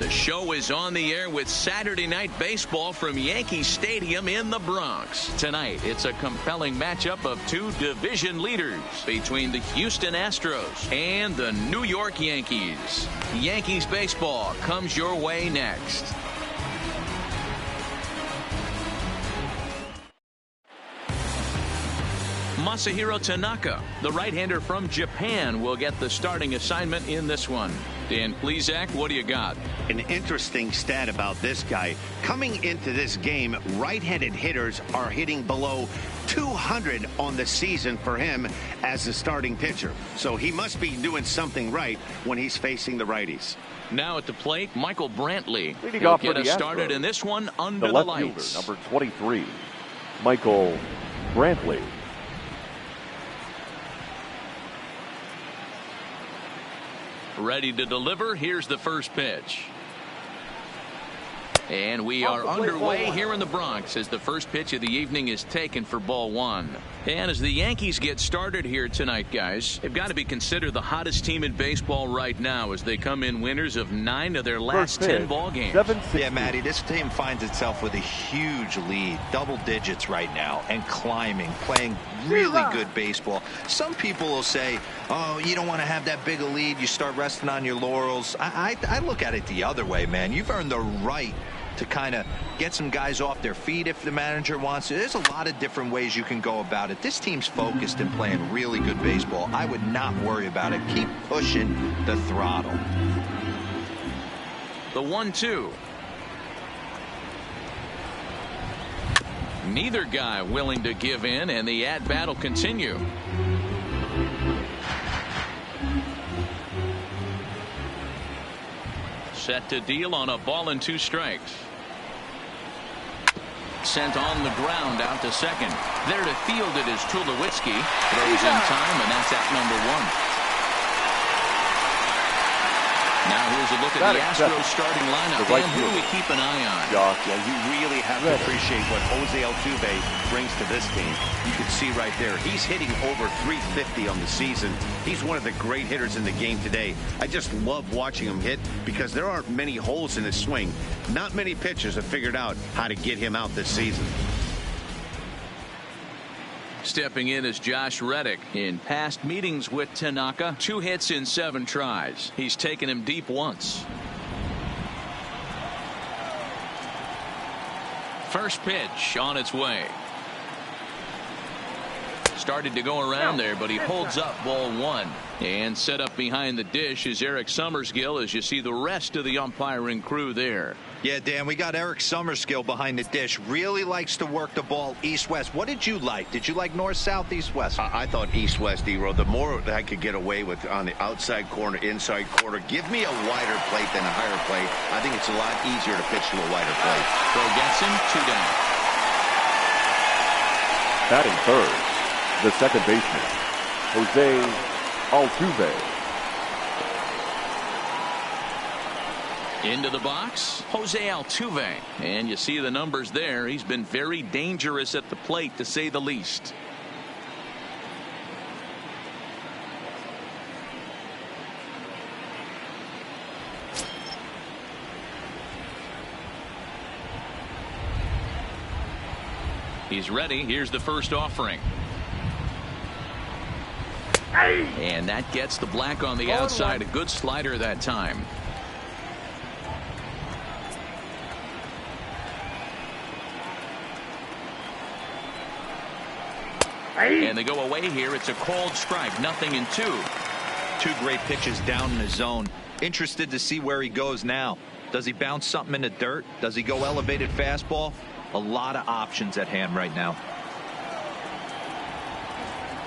The show is on the air with Saturday Night Baseball from Yankee Stadium in the Bronx. Tonight, it's a compelling matchup of two division leaders between the Houston Astros and the New York Yankees. Yankees baseball comes your way next. Masahiro Tanaka, the right-hander from Japan, will get the starting assignment in this one. Dan Plesac, what do you got? An interesting stat about this guy. Coming into this game, right-handed hitters are hitting below 200 on the season for him as a starting pitcher. So he must be doing something right when he's facing the righties. Now at the plate, Michael Brantley. He'll get us started in this one under the left lights. Fielder, number 23, Michael Brantley. Ready to deliver. Here's the first pitch. And we are underway here in the Bronx as the first pitch of the evening is taken for ball one. And as the Yankees get started here tonight, guys, they've got to be considered the hottest team in baseball right now as they come in winners of 9 of their last 10 ball games. Yeah, Matty, this team finds itself with a huge lead, double digits right now, and climbing, playing really good baseball. Some people will say, oh, you don't want to have that big a lead, you start resting on your laurels. I look at it the other way, man. You've earned the right to kind of get some guys off their feet if the manager wants to. There's a lot of different ways you can go about it. This team's focused and playing really good baseball. I would not worry about it. Keep pushing the throttle. The 1-2. Neither guy willing to give in, and the at-bat will continue. Set to deal on a ball and 2 strikes. Sent on the ground out to second. There to field it is Tulowitzki. Throws in time, and that's at number 1. Now here's a look at the Astros starting lineup. Dan, who do we keep an eye on? Yeah, you really have to appreciate what Jose Altuve brings to this team. You can see right there, he's hitting over 350 on the season. He's one of the great hitters in the game today. I just love watching him hit because there aren't many holes in his swing. Not many pitchers have figured out how to get him out this season. Stepping in is Josh Reddick. In past meetings with Tanaka, 2 hits in 7 tries. He's taken him deep once. First pitch on its way. Started to go around there, but he holds up ball 1. And set up behind the dish is Eric Summerskill as you see the rest of the umpiring crew there. Yeah, Dan, we got Eric Summerskill behind the dish. Really likes to work the ball east-west. What did you like? Did you like north-south, east-west? I thought east-west, E-Row. The more I could get away with on the outside corner, inside corner, give me a wider plate than a higher plate. I think it's a lot easier to pitch to a wider plate. Throw gets him, 2 down. Batting third, the second baseman, Jose Altuve. Into the box, Jose Altuve. And you see the numbers there. He's been very dangerous at the plate, to say the least. He's ready. Here's the first offering. And that gets the black on the outside. A good slider that time. And they go away here. It's a called strike. 0-2. 2 great pitches down in the zone. Interested to see where he goes now. Does he bounce something in the dirt? Does he go elevated fastball? A lot of options at hand right now.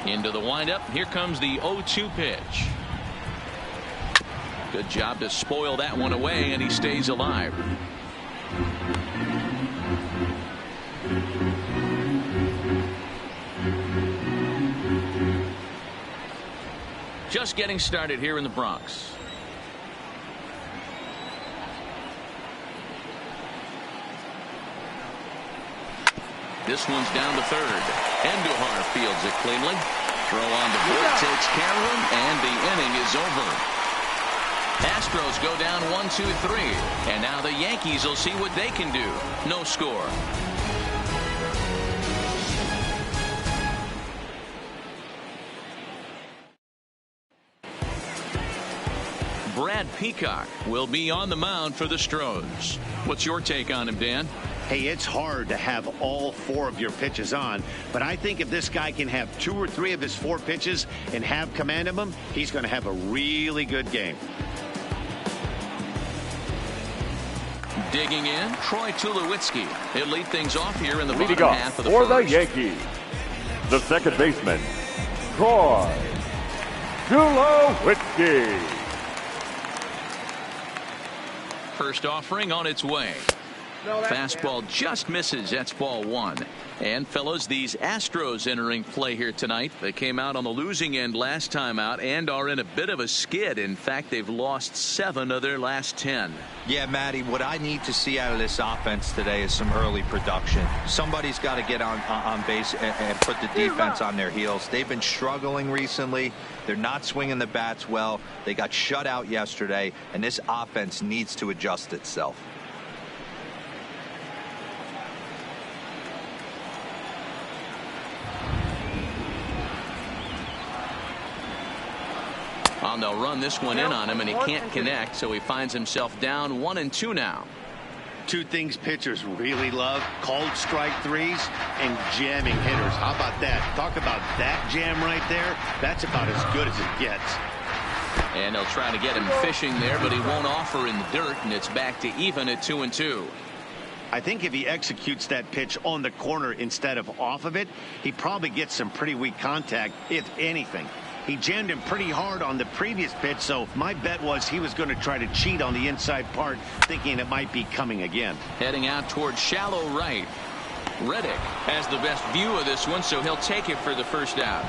Into the windup. Here comes the 0-2 pitch. Good job to spoil that one away, and he stays alive. Just getting started here in the Bronx. This one's down to third. Andujar fields it cleanly. Throw on the board, takes care of him, and the inning is over. Astros go down 1-2-3. And now the Yankees will see what they can do. No score. Brad Peacock will be on the mound for the Stros. What's your take on him, Dan? Hey, it's hard to have all 4 of your pitches on, but I think if this guy can have 2 or 3 of his 4 pitches and have command of them, he's going to have a really good game. Digging in, Troy Tulowitzki. He'll lead things off here in the Leading bottom off half of the for first. the Yankees, the second baseman, Troy Tulowitzki. First offering on its way. Fastball just misses. That's ball 1. And fellows, these Astros entering play here tonight. They came out on the losing end last time out and are in a bit of a skid. In fact, they've lost 7 of their last 10. Yeah, Matty, what I need to see out of this offense today is some early production. Somebody's got to get on base and put the defense on their heels. They've been struggling recently. They're not swinging the bats well. They got shut out yesterday, and this offense needs to adjust itself. They'll run this one in on him, and he can't connect, so he finds himself down 1-2 now. 2 things pitchers really love: called strike 3s and jamming hitters. How about that? Talk about that jam right there. That's about as good as it gets. And they'll try to get him fishing there, but he won't offer in the dirt, and it's back to even at 2-2. I think if he executes that pitch on the corner instead of off of it, he probably gets some pretty weak contact, if anything. He jammed him pretty hard on the previous pitch, so my bet was he was going to try to cheat on the inside part, thinking it might be coming again. Heading out towards shallow right. Reddick has the best view of this one, so he'll take it for the first out.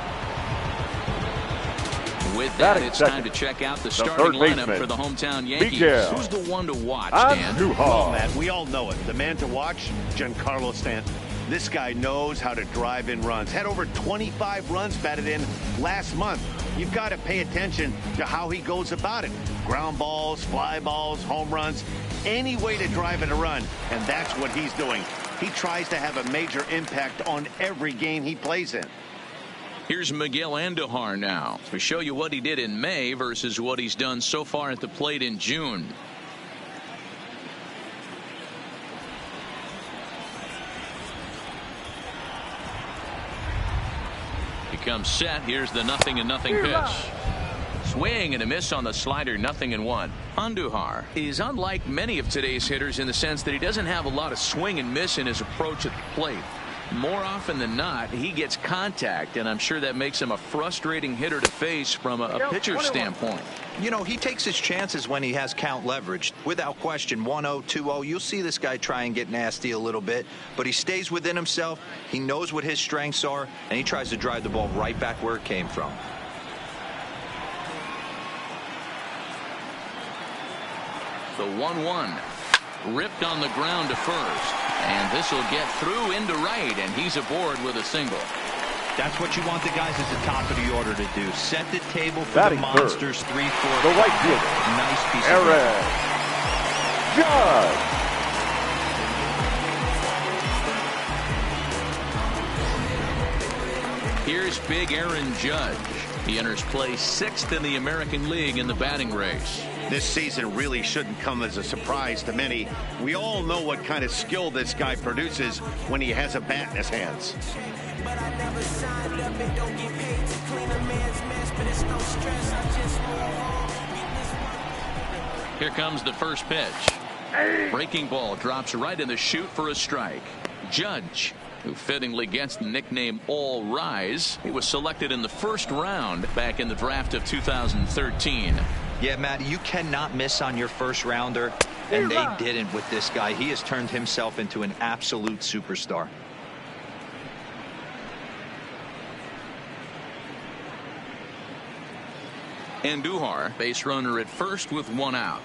With that, it's time to check out the starting lineup for the hometown Yankees. Who's the one to watch, Dan? Well, Matt, we all know it. The man to watch, Giancarlo Stanton. This guy knows how to drive in runs. Had over 25 runs batted in last month. You've got to pay attention to how he goes about it. Ground balls, fly balls, home runs, any way to drive in a run. And that's what he's doing. He tries to have a major impact on every game he plays in. Here's Miguel Andujar now to show you what he did in May versus what he's done so far at the plate in June. Comes set. Here's the 0-0 pitch. Swing and a miss on the slider. 0-1. Andujar is unlike many of today's hitters in the sense that he doesn't have a lot of swing and miss in his approach at the plate. More often than not, he gets contact, and I'm sure that makes him a frustrating hitter to face from a pitcher's standpoint. You know, he takes his chances when he has count leverage. Without question, 1-0, 2-0, you'll see this guy try and get nasty a little bit, but he stays within himself. He knows what his strengths are, and he tries to drive the ball right back where it came from. The 1-1. Ripped on the ground to first. And this will get through into right, and he's aboard with a single. That's what you want the guys at the top of the order to do. Set the table for the monsters. 3-4. The right fielder. Nice piece Aaron Judge. Here's big Aaron Judge. He enters play 6th in the American League in the batting race. This season really shouldn't come as a surprise to many. We all know what kind of skill this guy produces when he has a bat in his hands. Here comes the first pitch. Breaking ball drops right in the chute for a strike. Judge, who fittingly gets the nickname All Rise. He was selected in the first round back in the draft of 2013. Yeah, Matt, you cannot miss on your first rounder, and they didn't with this guy. He has turned himself into an absolute superstar. Andujar, base runner at first with 1 out.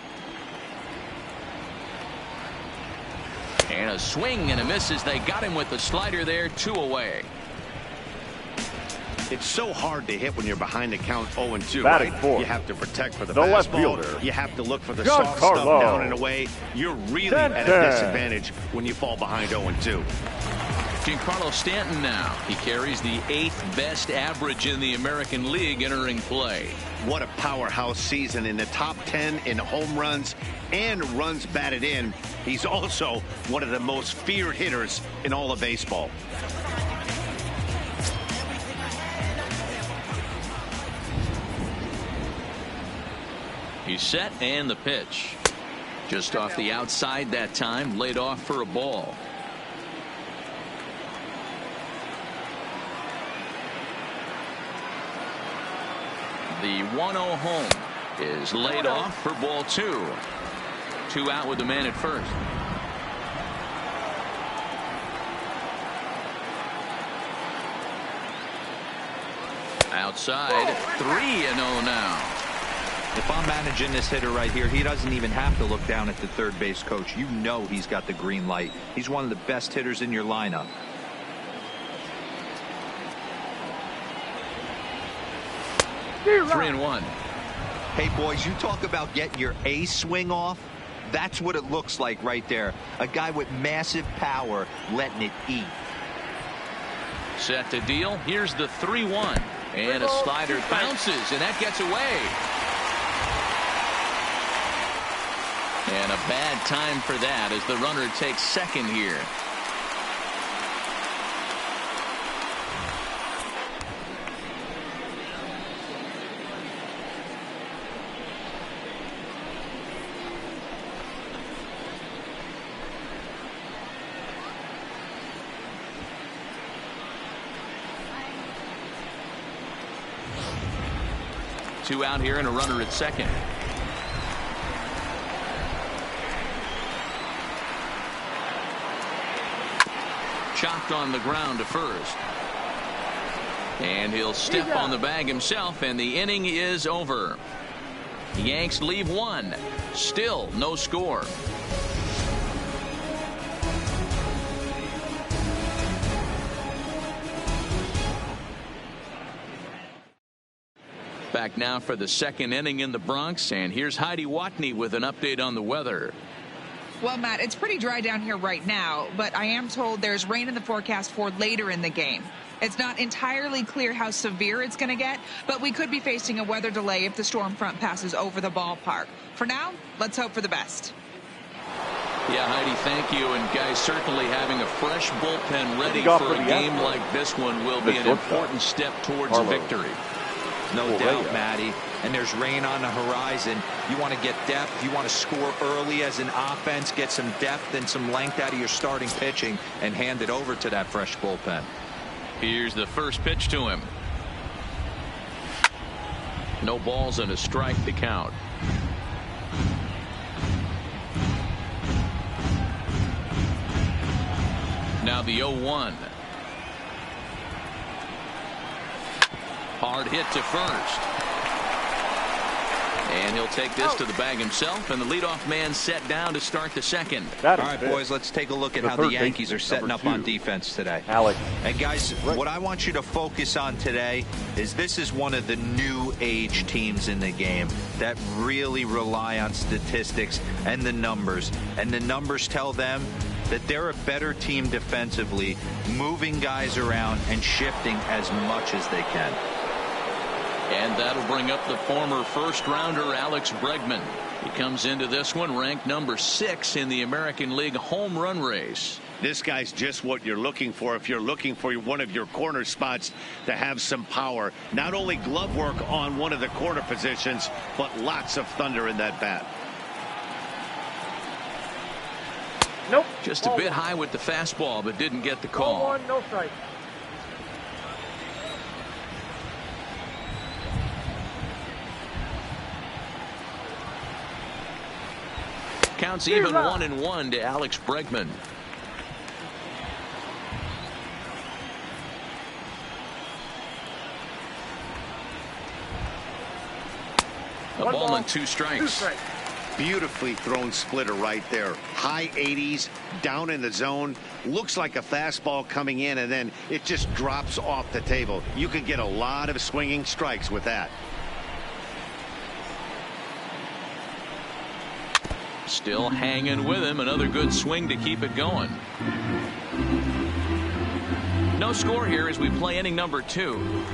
And a swing and a miss as they got him with the slider there, 2 away. It's so hard to hit when you're behind the count 0-2, Batting right? fourth. You have to protect for the left fastball. fielder. You have to look for the Giancarlo. soft stuff down and away. You're really at a disadvantage when you fall behind 0-2. Giancarlo Stanton now. He carries the 8th best average in the American League entering play. What a powerhouse season, in the top 10 in home runs and runs batted in. He's also one of the most feared hitters in all of baseball. He's set, and the pitch. Just off the outside that time, laid off for a ball. The 1-0 home is laid off for ball 2. 2 out with the man at first. Outside, 3-0 now. If I'm managing this hitter right here, he doesn't even have to look down at the third base coach. You know he's got the green light. He's one of the best hitters in your lineup. Three and one. Hey, boys, you talk about getting your A swing off. That's what it looks like right there. A guy with massive power letting it eat. Set to deal. Here's the 3-1. And a slider bounces, and that gets away. And a bad time for that as the runner takes second here. Two out here and a runner at second. Chopped on the ground to first. And he'll step on the bag himself, and the inning is over. The Yanks leave one. Still no score. Back now for the second inning in the Bronx, and here's Heidi Watney with an update on the weather. Well, Matt, it's pretty dry down here right now, but I am told there's rain in the forecast for later in the game. It's not entirely clear how severe it's going to get, but we could be facing a weather delay if the storm front passes over the ballpark. For now, let's hope for the best. Yeah, Heidi, thank you. And guys, certainly having a fresh bullpen ready for a game like this one will be an important step towards victory. No doubt, Matty. And there's rain on the horizon. You want to get depth. You want to score early as an offense, get some depth and some length out of your starting pitching, and hand it over to that fresh bullpen. Here's the first pitch to him. No balls and a strike to count. Now the 0-1. Hard hit to first. And he'll take this to the bag himself, and the leadoff man set down to start the second. All right, boys, let's take a look at how the Yankees are setting up on defense today. Alex. And guys, what I want you to focus on today is this is one of the new age teams in the game that really rely on statistics and the numbers. And the numbers tell them that they're a better team defensively, moving guys around and shifting as much as they can. And that'll bring up the former first-rounder Alex Bregman. He comes into this one ranked number 6 in the American League home run race. This guy's just what you're looking for if you're looking for one of your corner spots to have some power. Not only glove work on one of the corner positions, but lots of thunder in that bat. Nope. Just a bit high with the fastball, but didn't get the call. 0-1, no strike. Counts even 1-1 to Alex Bregman. A ball and 2 strikes. Beautifully thrown splitter right there. High 80s, down in the zone. Looks like a fastball coming in, and then it just drops off the table. You can get a lot of swinging strikes with that. Still hanging with him. Another good swing to keep it going. No score here as we play inning number 2.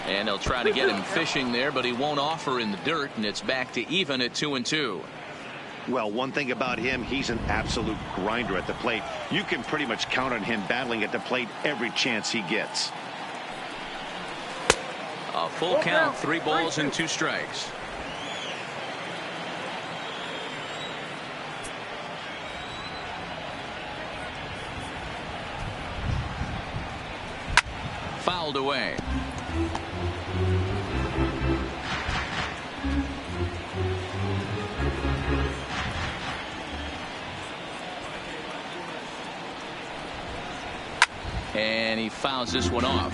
And they'll try to get him fishing there, but he won't offer in the dirt, and it's back to even at 2-2. Well, one thing about him, he's an absolute grinder at the plate. You can pretty much count on him battling at the plate every chance he gets. A full count, 3 balls and 2 strikes. Fouled away. And he fouls this one off.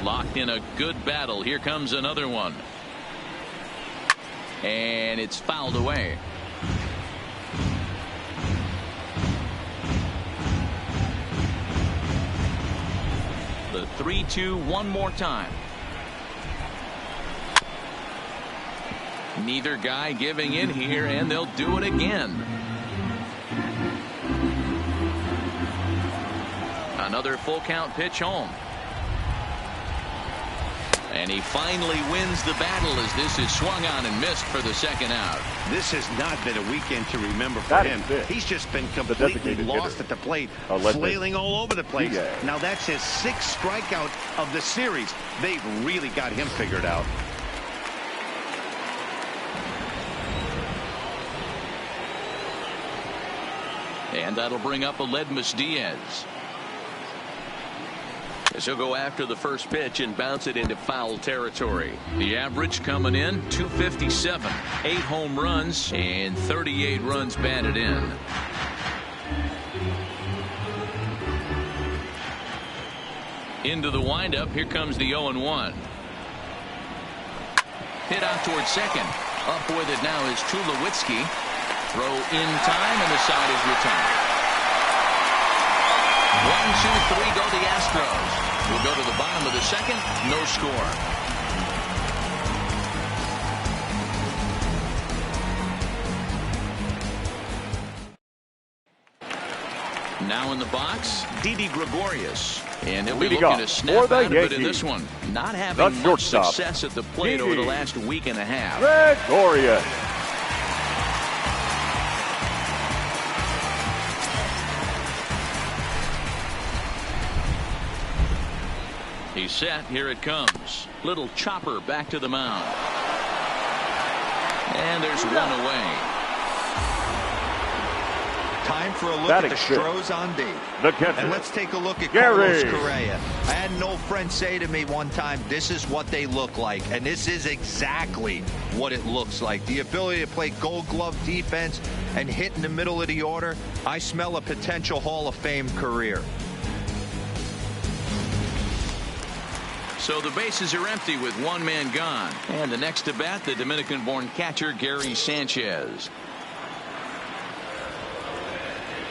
Locked in a good battle. Here comes another one. And it's fouled away. The 3-2 one more time. Neither guy giving in here, and they'll do it again. Another full count pitch home. And he finally wins the battle as this is swung on and missed for the second out. This has not been a weekend to remember for him. He's just been completely lost at the plate, flailing all over the place. Now that's his 6th strikeout of the series. They've really got him figured out. And that'll bring up Aledmus Diaz. As he'll go after the first pitch and bounce it into foul territory. The average coming in 257, 8 home runs and 38 runs batted in. Into the windup. Here comes the 0-1. Hit out towards second. Up with it now is Tulowitzki. Throw in time, and the side is retired. 1, 2, 3 go the Astros. We'll go to the bottom of the second. No score. Now in the box, Didi Gregorius. And he'll be looking to snap out of it in this one. Not having much success at the plate over the last week and a half. Gregorius. He's set. Here it comes. Little chopper back to the mound. And there's one away. Time for a look at the Stros on D. And let's take a look at Gary. Carlos Correa. I had an old friend say to me one time, this is what they look like. And this is exactly what it looks like. The ability to play gold glove defense and hit in the middle of the order. I smell a potential Hall of Fame career. So the bases are empty with one man gone. And the next to bat, the Dominican-born catcher, Gary Sanchez.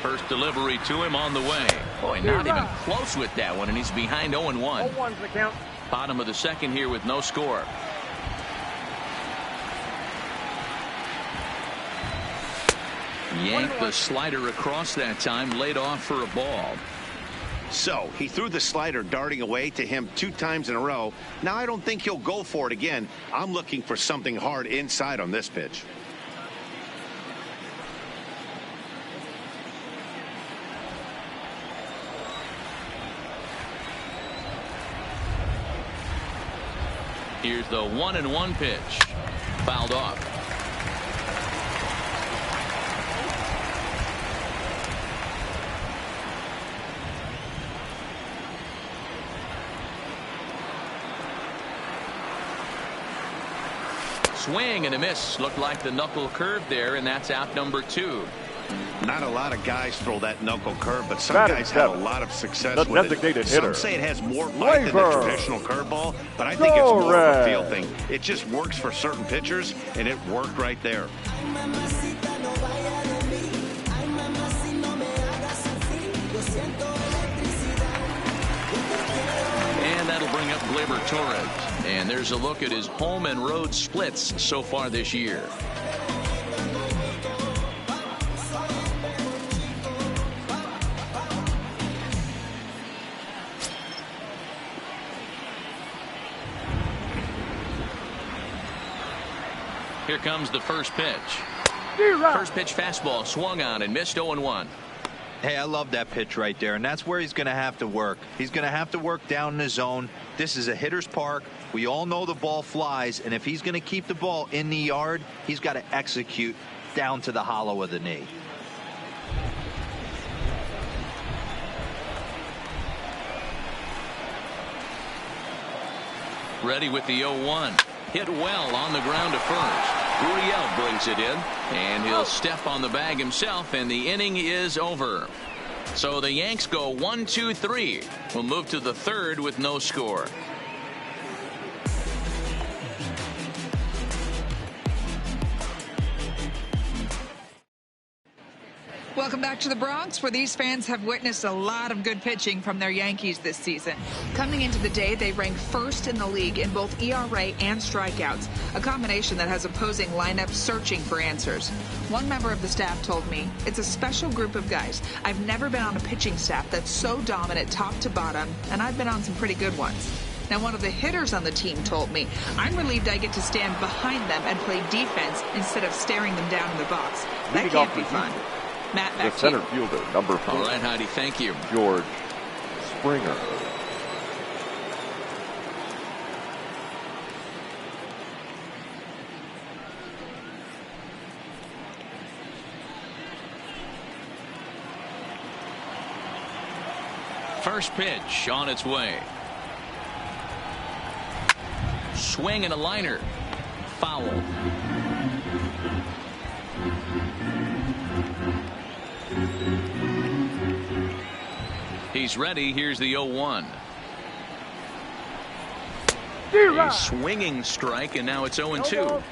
First delivery to him on the way. Boy, not even close with that one, and he's behind 0-1. 0-1's the count. Bottom of the second here with no score. Yanked the slider across that time, laid off for a ball. So he threw the slider darting away to him 2 times in a row. Now I don't think he'll go for it again. I'm looking for something hard inside on this pitch. Here's the 1-1 pitch. Fouled off. Swing and a miss. Looked like the knuckle curve there, and that's out number 2. Not a lot of guys throw that knuckle curve, but some Batting guys have a seven. lot of success The with designated it. hitter. Some say it has more bite than the Waver. traditional curveball, but I think it's more of a Torres. feel thing. It just works for certain pitchers, and it worked right there. And that'll bring up Gleyber Torres. And there's a look at his home and road splits so far this year. Here comes the first pitch. First pitch fastball swung on and missed 0-1. Hey, I love that pitch right there, and that's where he's going to have to work. He's going to have to work down in the zone. This is a hitter's park. We all know the ball flies, and if he's going to keep the ball in the yard, he's got to execute down to the hollow of the knee. Ready with the 0-1. Hit well on the ground to first. Gurriel brings it in, and he'll step on the bag himself, and the inning is over. So the Yanks go 1-2-3. We'll move to the third with no score. Welcome back to the Bronx, where these fans have witnessed a lot of good pitching from their Yankees this season. Coming into the day, they rank first in the league in both ERA and strikeouts, a combination that has opposing lineups searching for answers. One member of the staff told me, "It's a special group of guys. I've never been on a pitching staff that's so dominant top to bottom, and I've been on some pretty good ones." Now, one of the hitters on the team told me, "I'm relieved I get to stand behind them and play defense instead of staring them down in the box. That Leading can't off be the fun." season, Matt, the back to center you. fielder, number 4. All right, Heidi, thank you. George Springer. First pitch on its way. Swing and a liner. Foul. He's ready. Here's the 0-1. A swinging strike, and now it's 0-2.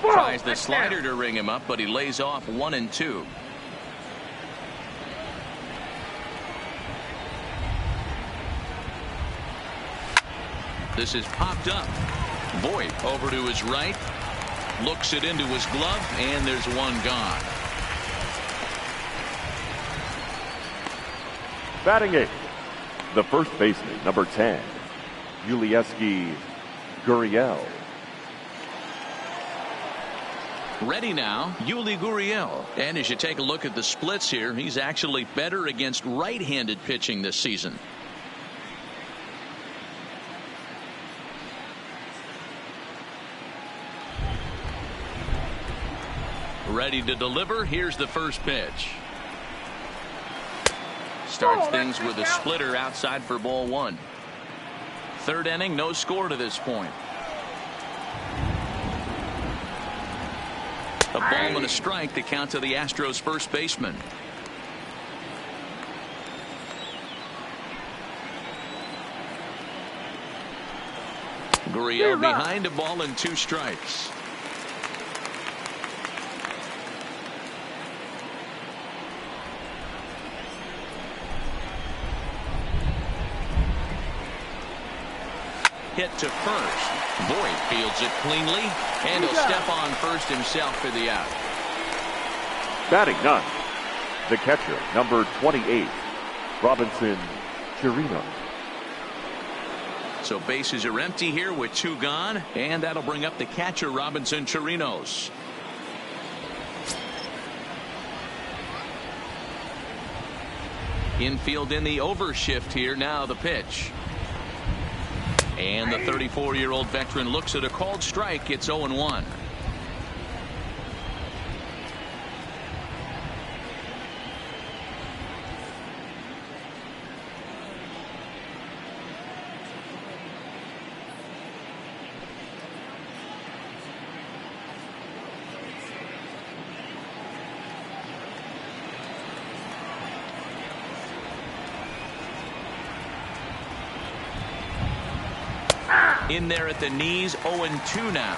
Tries the slider to ring him up, but he lays off 1-2. This is popped up. Voit over to his right. Looks it into his glove, and there's one gone. Batting 8th, the first baseman, number 10, Yulieski Gurriel. Ready now, Yuli Gurriel. And as you take a look at the splits here, he's actually better against right-handed pitching this season. Ready to deliver. Here's the first pitch. Starts things with a splitter outside for ball 1. Third inning, no score to this point. A ball and a strike to count to the Astros first baseman. Gurriel behind, a ball and 2 strikes. Hit to first. Voit fields it cleanly, and he'll step on first himself for the out. Batting 9th, the catcher, number 28, Robinson Chirino. So bases are empty here with 2 gone, and that'll bring up the catcher, Robinson Chirinos. Infield in the overshift here. Now the pitch. And the 34-year-old veteran looks at a called strike. It's 0-1. In there at the knees, 0-2 now.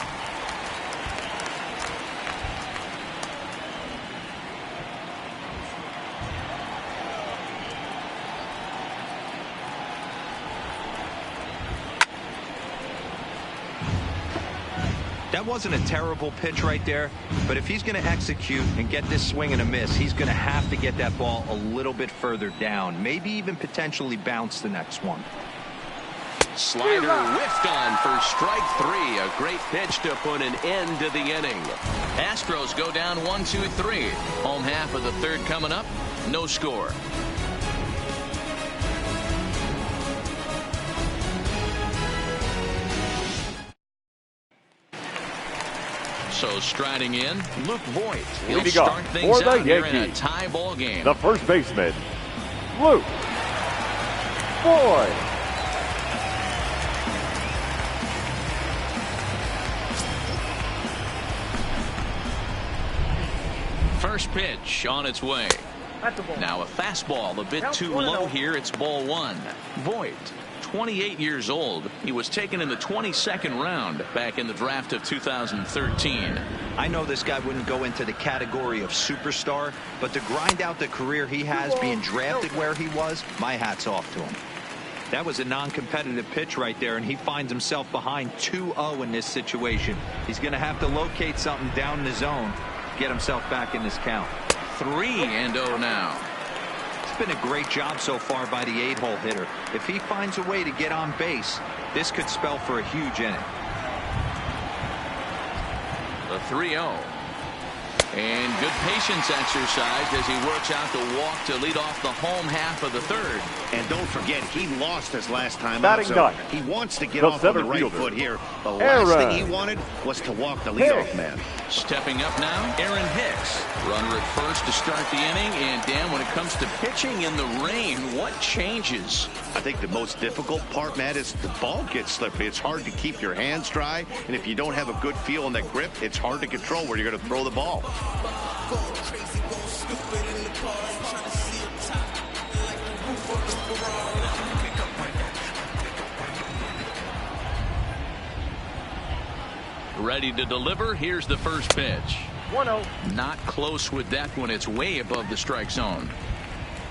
That wasn't a terrible pitch right there, but if he's going to execute and get this swing and a miss, he's going to have to get that ball a little bit further down, maybe even potentially bounce the next one. Slider whiffed on for strike 3. A great pitch to put an end to the inning. Astros go down 1-2-3. Home half of the third coming up. No score. So striding in, Luke Voigt. He'll start things out here in a tie ball game. The first baseman, Luke Voigt. First pitch on its way. Now a fastball a bit too low here. It's ball 1. Voigt, 28 years old. He was taken in the 22nd round back in the draft of 2013. I know this guy wouldn't go into the category of superstar, but to grind out the career he has being drafted where he was, my hat's off to him. That was a non-competitive pitch right there, and he finds himself behind 2-0 in this situation. He's going to have to locate something down in the zone to get himself back in this count. 3-0 now. It's been a great job so far by the 8-hole hitter. If he finds a way to get on base, this could spell for a huge inning. The 3-0. And good patience exercise as he works out the walk to lead off the home half of the third. And don't forget, he lost his last time Batting out, so ninth. he wants to get The off on the center right fielder, foot here. The Aaron last thing he wanted was to walk the leadoff man. Stepping up now, Aaron Hicks. Runner at first to start the inning. And Dan, when it comes to pitching in the rain, what changes? I think the most difficult part, Matt, is the ball gets slippery. It's hard to keep your hands dry, and if you don't have a good feel on that grip, it's hard to control where you're going to throw the ball. Ready to deliver. Here's the first pitch. 1-0. Not close with that one. It's way above the strike zone.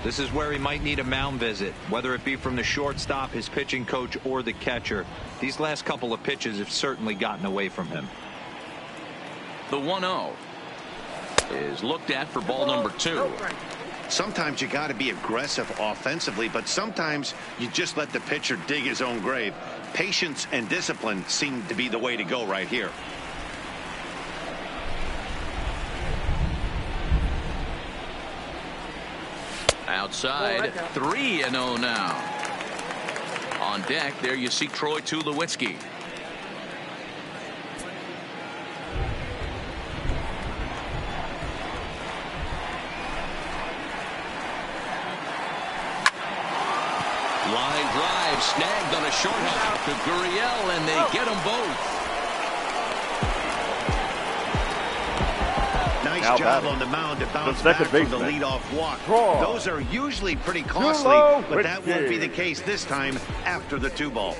This is where he might need a mound visit, whether it be from the shortstop, his pitching coach, or the catcher. These last couple of pitches have certainly gotten away from him. The 1-0 is looked at for ball number 2. Sometimes you got to be aggressive offensively, but sometimes you just let the pitcher dig his own grave. Patience and discipline seem to be the way to go right here. Outside, 3-0 now. On deck, there you see Troy Tulowitzki. Line drive snagged on a short hop to Gurriel, and they get them both. Nice job on the mound to bounce back from the leadoff walk. Those are usually pretty costly, but that won't be the case this time after the 2-ball.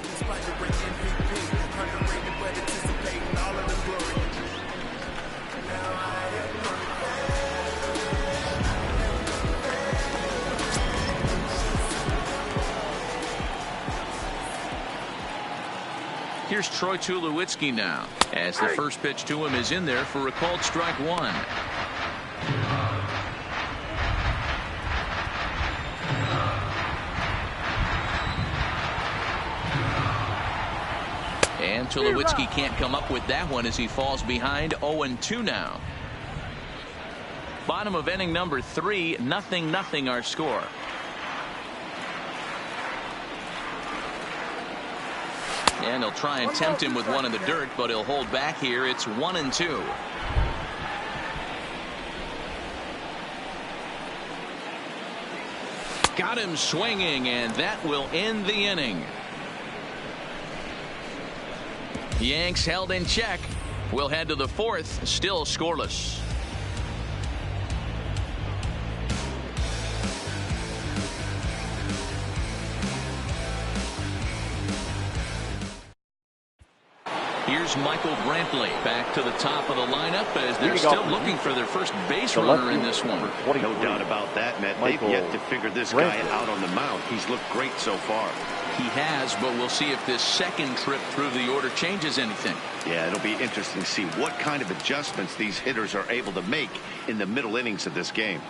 Here's Troy Tulowitzki now, as the first pitch to him is in there for a called strike 1. And Tulowitzki can't come up with that one as he falls behind. 0-2 now. Bottom of inning number 3, 0-0 our score. And he'll try and tempt him with one in the dirt, but he'll hold back here. It's 1-2. Got him swinging, and that will end the inning. Yanks held in check. We'll head to the 4th, still scoreless. Here's Michael Brantley back to the top of the lineup as they're still looking for their first base runner in this one. No doubt about that, Matt. They've yet to figure this guy out on the mound. He's looked great so far. He has, but we'll see if this second trip through the order changes anything. Yeah, it'll be interesting to see what kind of adjustments these hitters are able to make in the middle innings of this game.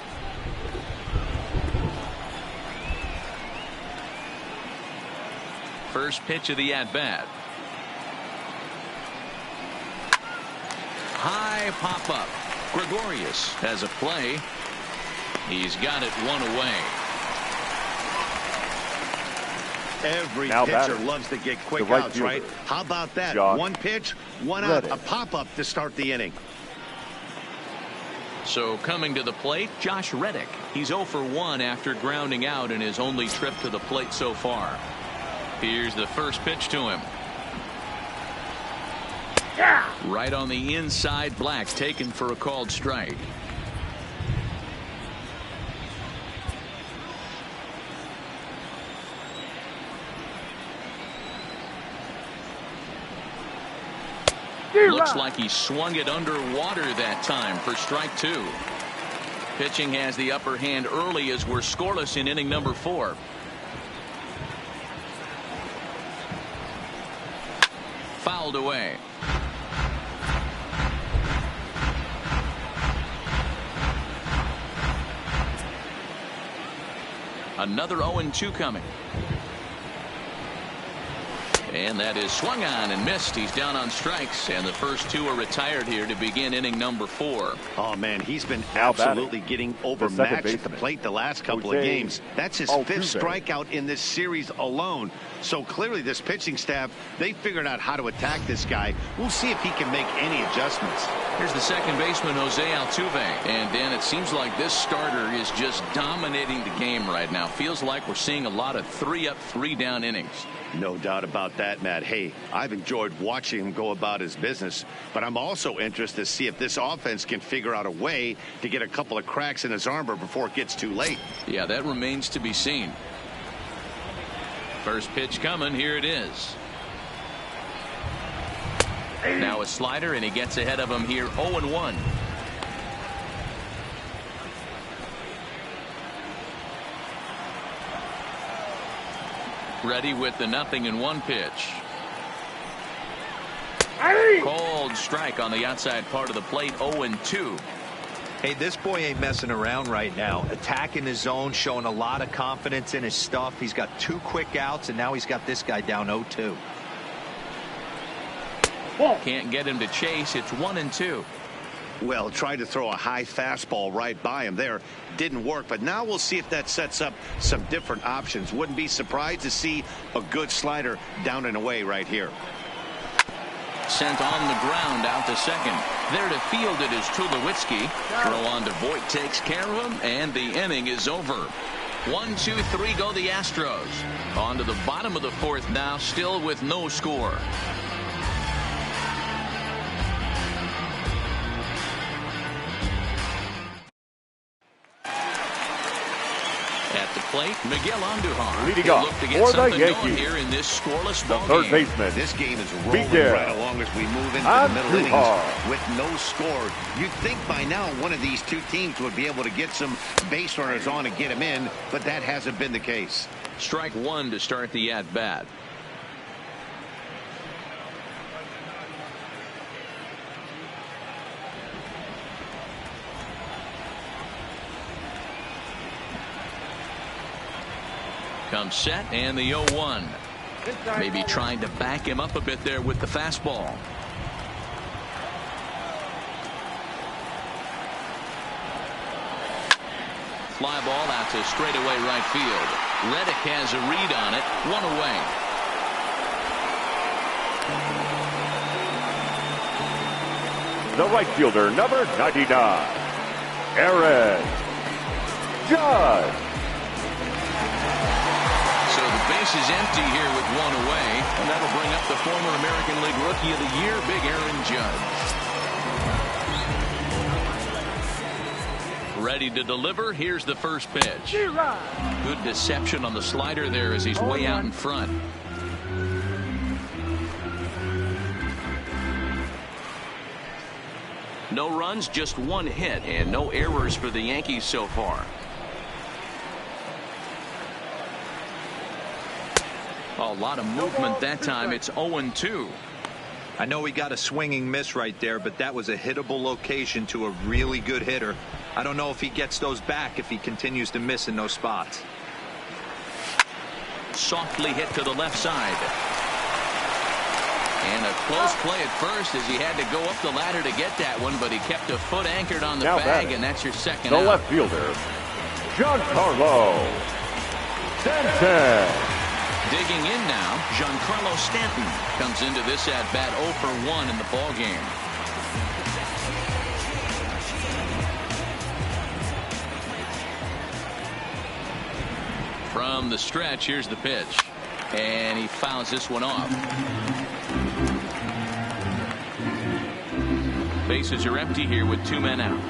First pitch of the at-bat. High pop-up. Gregorius has a play. He's got it one away. Every pitcher loves to get quick outs, right? How about that? One pitch, one out, a pop-up to start the inning. So coming to the plate, Josh Reddick. He's 0 for 1 after grounding out in his only trip to the plate so far. Here's the first pitch to him. Right on the inside, Black taken for a called strike. Looks like he swung it underwater that time for strike 2. Pitching has the upper hand early as we're scoreless in inning number 4. Fouled away. Another 0-2 coming. And that is swung on and missed. He's down on strikes, and the first 2 are retired here to begin inning number 4. Oh, man, he's been absolutely getting overmatched at the plate the last couple of games. That's his 5th strikeout in this series alone. So clearly this pitching staff, they figured out how to attack this guy. We'll see if he can make any adjustments. Here's the second baseman, Jose Altuve. And, Dan, it seems like this starter is just dominating the game right now. Feels like we're seeing a lot of 3-up, 3-down innings. No doubt about that, Matt. Hey, I've enjoyed watching him go about his business, but I'm also interested to see if this offense can figure out a way to get a couple of cracks in his armor before it gets too late. Yeah, that remains to be seen. First pitch coming. Here it is. Now a slider, and he gets ahead of him here. 0-1. Ready with the 0-1 pitch. Cold strike on the outside part of the plate. 0-2. Hey, this boy ain't messing around right now. Attacking the zone, showing a lot of confidence in his stuff. He's got 2 quick outs, and now he's got this guy down 0-2. Can't get him to chase. It's 1-2. Well, tried to throw a high fastball right by him there. Didn't work, but now we'll see if that sets up some different options. Wouldn't be surprised to see a good slider down and away right here. Sent on the ground out to second. There to field it is Tulowitzki. Throw on to Voit takes care of him, and the inning is over. 1, 2, 3 go the Astros. On to the bottom of the 4th now, still with no score. At the plate, Miguel Andujar. Leading off to get for the something Yankees, going here in this scoreless ball third game. baseman. This game is rolling right along as we move into the middle innings with no score. You'd think by now one of these 2 teams would be able to get some base runners on and get them in, but that hasn't been the case. Strike 1 to start the at-bat. Comes set, and the 0-1. Maybe trying to back him up a bit there with the fastball. Fly ball out to straightaway right field. Reddick has a read on it. 1 away. The right fielder, number 99, Aaron Judge. Is empty here with 1 away, and that'll bring up the former American League Rookie of the Year, Big Aaron Judge. Ready to deliver. Here's the first pitch. Good deception on the slider there as he's way out in front. No runs, just one hit, and no errors for the Yankees so far. A lot of movement that time. It's 0-2. I know he got a swinging miss right there, but that was a hittable location to a really good hitter. I don't know if he gets those back if he continues to miss in those spots. Softly hit to the left side. And a close play at first as he had to go up the ladder to get that one, but he kept a foot anchored on the bag, and that's your second out. The left fielder, Giancarlo Stanton. Digging in now, Giancarlo Stanton comes into this at-bat 0 for 1 in the ballgame. From the stretch, here's the pitch. And he fouls this one off. Bases are empty here with 2 men out.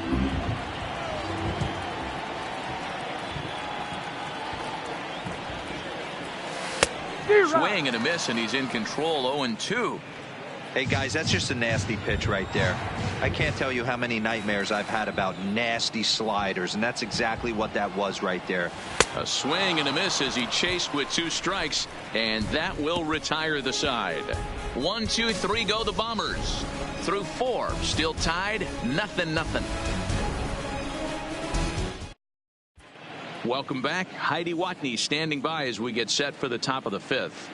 Swing and a miss, and he's in control. 0-2. Hey guys, that's just a nasty pitch right there. I can't tell you how many nightmares I've had about nasty sliders, and that's exactly what that was right there. A swing and a miss as he chased with 2 strikes, and that will retire the side. 1, 2, 3 go the Bombers. Through 4, still tied, 0-0. Welcome back. Heidi Watney standing by as we get set for the top of the 5th.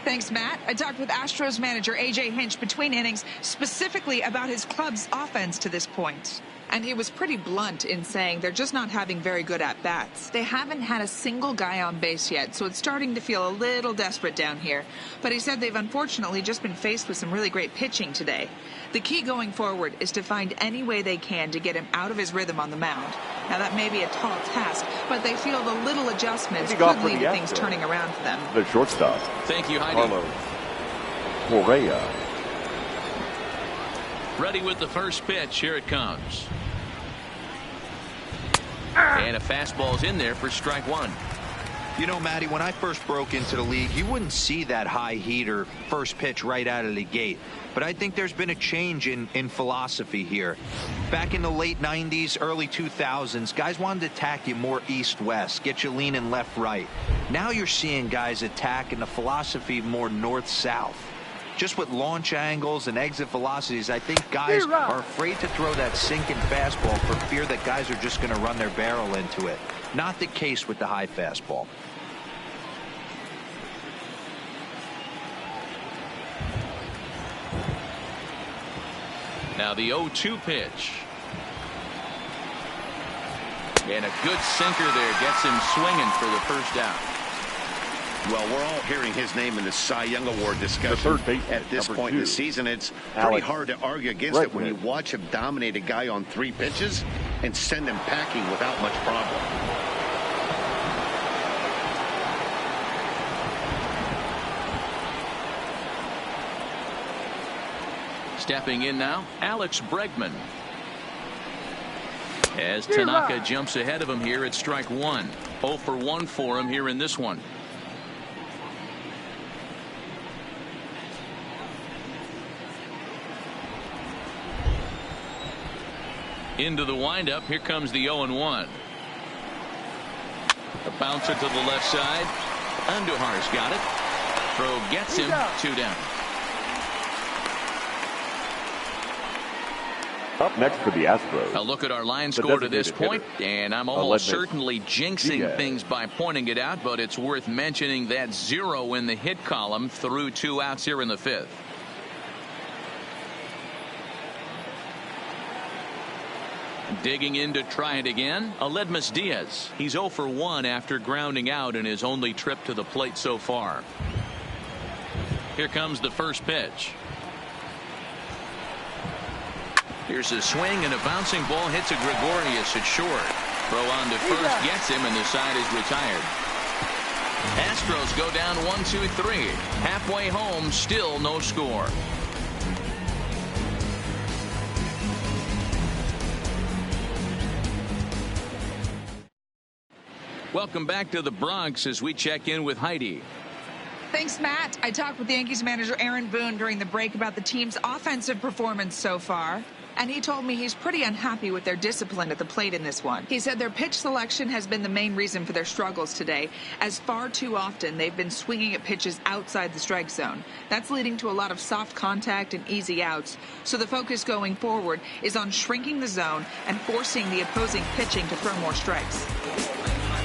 Thanks, Matt. I talked with Astros manager A.J. Hinch between innings specifically about his club's offense to this point. And he was pretty blunt in saying they're just not having very good at-bats. They haven't had a single guy on base yet, so it's starting to feel a little desperate down here. But he said they've unfortunately just been faced with some really great pitching today. The key going forward is to find any way they can to get him out of his rhythm on the mound. Now, that may be a tall task, but they feel the little adjustments could lead to things turning around for them. The shortstop. Thank you, Heidi. Carlos Correa. Ready with the first pitch. Here it comes. And a fastball's in there for strike 1. You know, Matty, when I first broke into the league, you wouldn't see that high heater first pitch right out of the gate. But I think there's been a change in philosophy here. Back in the late 90s, early 2000s, guys wanted to attack you more east-west, get you leaning left-right. Now you're seeing guys attack in the philosophy more north-south. Just with launch angles and exit velocities, I think guys are afraid to throw that sinking fastball for fear that guys are just going to run their barrel into it. Not the case with the high fastball. Now the 0-2 pitch. And a good sinker there gets him swinging for the first out. Well, we're all hearing his name in the Cy Young Award discussion at this point in the season. It's pretty hard to argue against it when you watch him dominate a guy on 3 pitches and send him packing without much problem. Stepping in now, Alex Bregman. As Tanaka jumps ahead of him here at strike 1. 0 for 1 for him here in this one. Into the windup. Here comes the 0-1. A bouncer to the left side. Andujar's got it. Throw gets him. 2 down. Up next for the Astros. A look at our line score to this point, and I'm almost certainly jinxing things by pointing it out, but it's worth mentioning that 0 in the hit column through 2 outs here in the 5th. Digging in to try it again, Aledmus Diaz. He's 0 for 1 after grounding out in his only trip to the plate so far. Here comes the first pitch. Here's a swing, and a bouncing ball hits a Gregorius at short. Throw on to first gets him, and the side is retired. Astros go down 1-2-3. Halfway home, still no score. Welcome back to the Bronx as we check in with Heidi. Thanks, Matt. I talked with Yankees manager Aaron Boone during the break about the team's offensive performance so far. And he told me he's pretty unhappy with their discipline at the plate in this one. He said their pitch selection has been the main reason for their struggles today, as far too often they've been swinging at pitches outside the strike zone. That's leading to a lot of soft contact and easy outs. So the focus going forward is on shrinking the zone and forcing the opposing pitching to throw more strikes.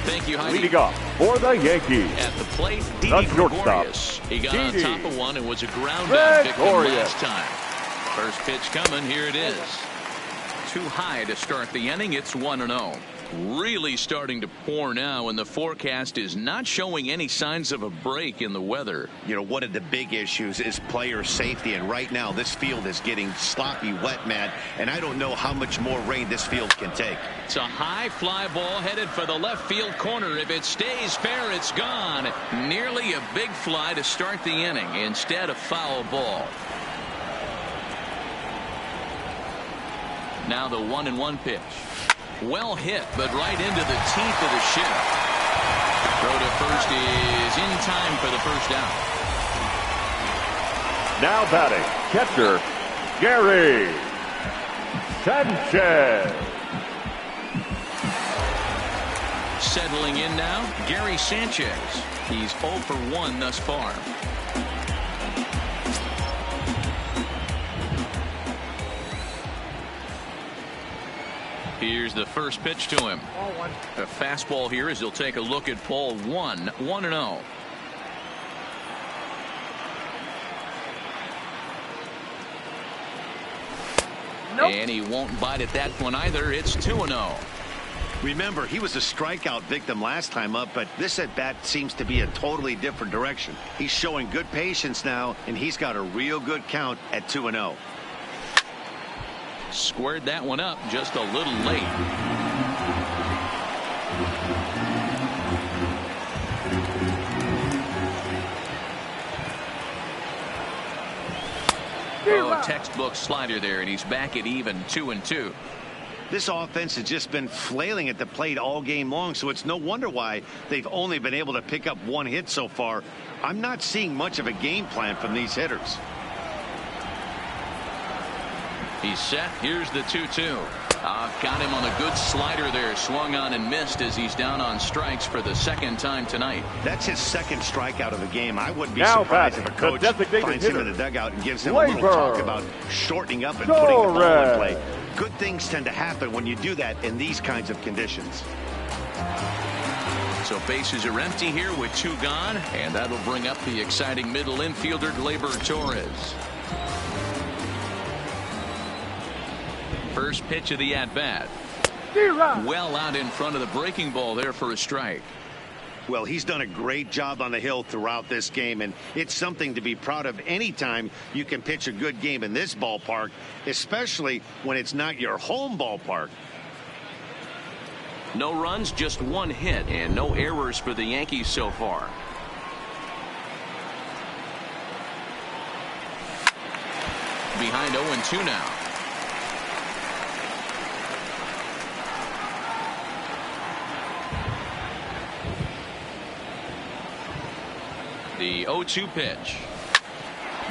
Thank you, Heidi. Leading off for the Yankees, At the plate, the Didi shortstop, Gregorius. He got on Didi top of one and was a ground out victim Gregorius. last time. First pitch coming. Here it is. Too high to start the inning. It's 1-0. Really starting to pour now, and the forecast is not showing any signs of a break in the weather. You know, one of the big issues is player safety, and right now this field is getting sloppy wet, Matt, and I don't know how much more rain this field can take. It's a high fly ball headed for the left field corner. If it stays fair, it's gone. Nearly a big fly to start the inning. Instead, a foul ball. Now the 1-1 pitch. Well hit, but right into the teeth of the shift. Throw to first is in time for the first out. now batting, catcher, Gary Sanchez. Settling in now, Gary Sanchez. He's 0 for 1 thus far. Here's the first pitch to him. A fastball here as he'll take a look at ball 1, 1-0. Nope. And he won't bite at that one either. It's 2-0. Remember, he was a strikeout victim last time up, but this at bat seems to be a totally different direction. He's showing good patience now, and he's got a real good count at 2-0. Squared that one up just a little late. Oh, textbook slider there, and he's back at even 2-2. This offense has just been flailing at the plate all game long, so it's no wonder why they've only been able to pick up one hit so far. I'm not seeing much of a game plan from these hitters. He's set. Here's the 2-2. Got him on a good slider there. Swung on and missed as he's down on strikes for the second time tonight. That's his second strikeout of the game. I wouldn't be Now surprised if a coach finds him in the dugout and gives him a little talk about shortening up and putting the ball in play. Good things tend to happen when you do that in these kinds of conditions. So bases are empty here with 2 gone, and that'll bring up the exciting middle infielder Gleyber Torres. First pitch of the at-bat. Well out in front of the breaking ball there for a strike. Well, he's done a great job on the hill throughout this game, and it's something to be proud of anytime you can pitch a good game in this ballpark, especially when it's not your home ballpark. No runs, just 1 hit, and no errors for the Yankees so far. Behind 0-2 now. The 0-2 pitch.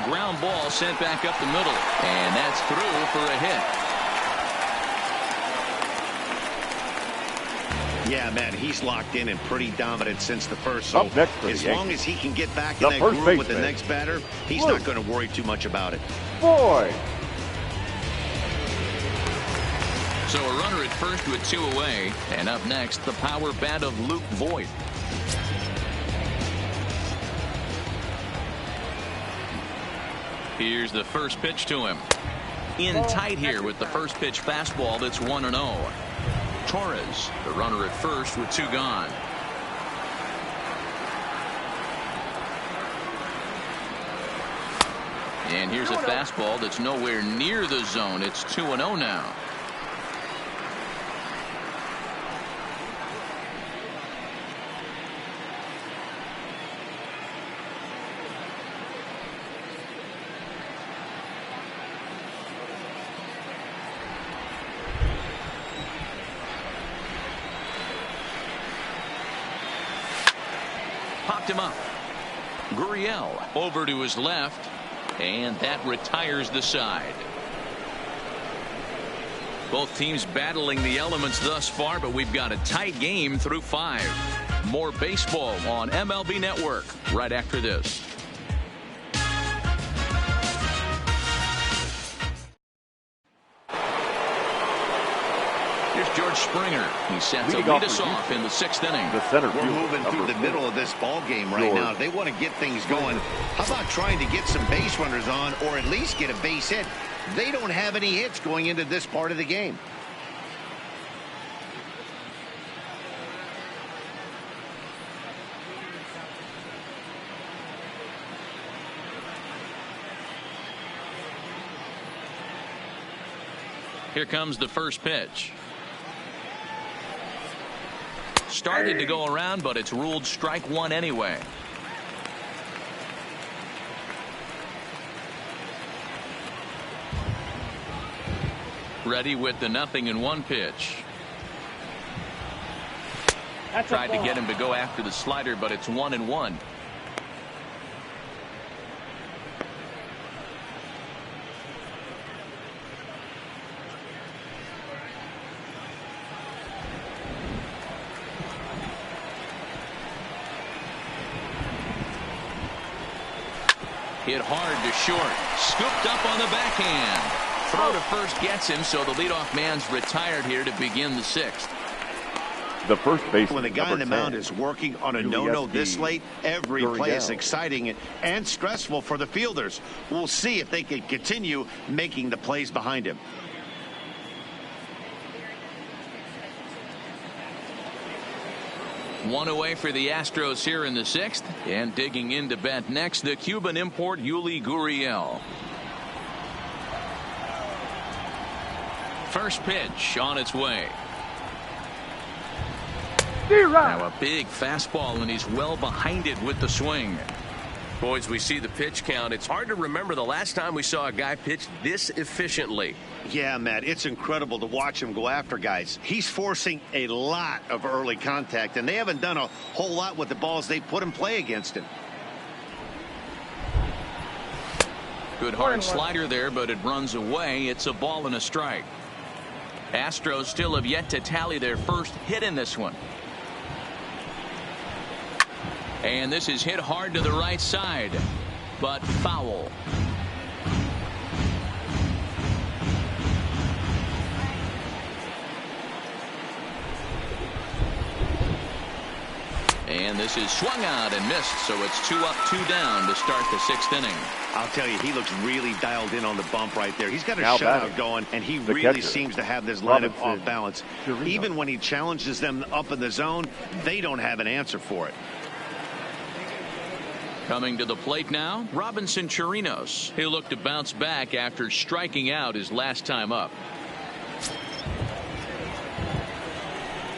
Ground ball sent back up the middle, and that's through for a hit. Yeah, man, he's locked in and pretty dominant since the first. So as long as he can get back in that groove with the next batter, he's not going to worry too much about it. Boy. So a runner at first with 2 away, and up next, the power bat of Luke Voigt. Here's the first pitch to him. In tight here with the first pitch fastball that's 1-0. Torres, the runner at first with 2 gone. And here's a fastball that's nowhere near the zone. It's 2-0 now. Popped him up. Gurriel over to his left, and that retires the side. Both teams battling the elements thus far, but we've got a tight game through 5. More baseball on MLB Network right after this. Here's George Springer. He's set to lead us off in the 6th inning. The center We're fielder, moving through the middle of this ball game right now. They want to get things going. How about trying to get some base runners on, or at least get a base hit? They don't have any hits going into this part of the game. Here comes the first pitch. Started to go around, but it's ruled strike 1 anyway. Ready with the 0-1 pitch. Tried to get him to go after the slider, but it's 1-1. Hit hard to short. Scooped up on the backhand. Throw to first gets him, so the leadoff man's retired here to begin the 6th. The first baseman. When the guy on the mound is working on a no-no this late, every play is exciting and stressful for the fielders. We'll see if they can continue making the plays behind him. One away for the Astros here in the 6th. And digging into bat next, the Cuban import Yuli Gurriel. First pitch on its way. Now a big fastball, and he's well behind it with the swing. Boys, we see the pitch count. It's hard to remember the last time we saw a guy pitch this efficiently. Yeah, Matt, it's incredible to watch him go after guys. He's forcing a lot of early contact, and they haven't done a whole lot with the balls they put in play against him. Good hard slider there, but it runs away. It's a ball and a strike. Astros still have yet to tally their first hit in this one. And this is hit hard to the right side, but foul. And this is swung out and missed, so it's 2 up, 2 down to start the 6th inning. I'll tell you, he looks really dialed in on the bump right there. He's got a Now shutout going, and he really catcher, seems to have this lineup Robinson off balance. Chirinos. Even when he challenges them up in the zone, they don't have an answer for it. Coming to the plate now, Robinson Chirinos. He'll look to bounce back after striking out his last time up.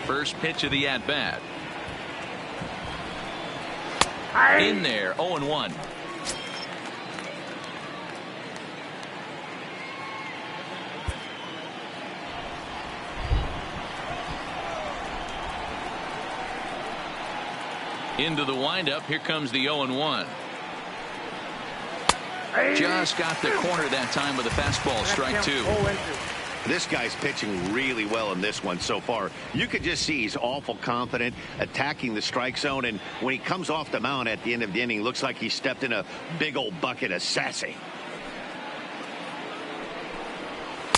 First pitch of the at-bat. In there, 0-1. Into the windup. Here comes the 0-1. Just got the corner that time with a fastball. Strike 2. This guy's pitching really well in this one so far. You could just see he's awful confident attacking the strike zone, and when he comes off the mound at the end of the inning, looks like he stepped in a big old bucket of sassy.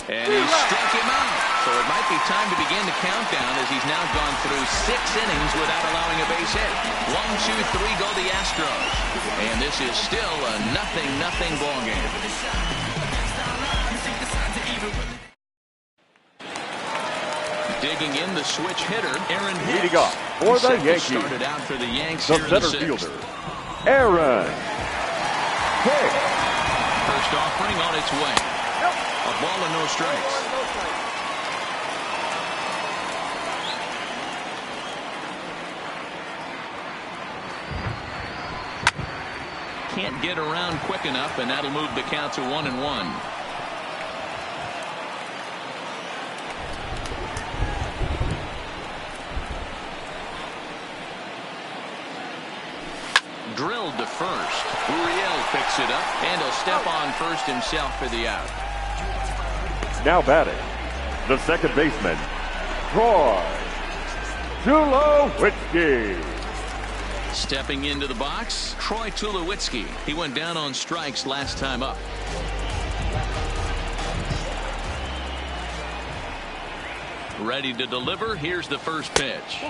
And he struck him out. So it might be time to begin the countdown, as he's now gone through 6 innings without allowing a base hit. 1, 2, 3 go the Astros. And this is still a 0-0 ball game. Digging in the switch hitter, Aaron Hicks. Leading off for the Yankees. Started out for the Yanks The here in the center 6th. fielder, Aaron Hicks. First offering on its way. A ball and no strikes. Can't get around quick enough, and that'll move the count to 1-1. Drilled to first. Uriel picks it up, and he'll step on first himself for the out. Now batting, the second baseman, Troy Tulowitzki. Stepping into the box, Troy Tulowitzki. He went down on strikes last time up. Ready to deliver. Here's the first pitch.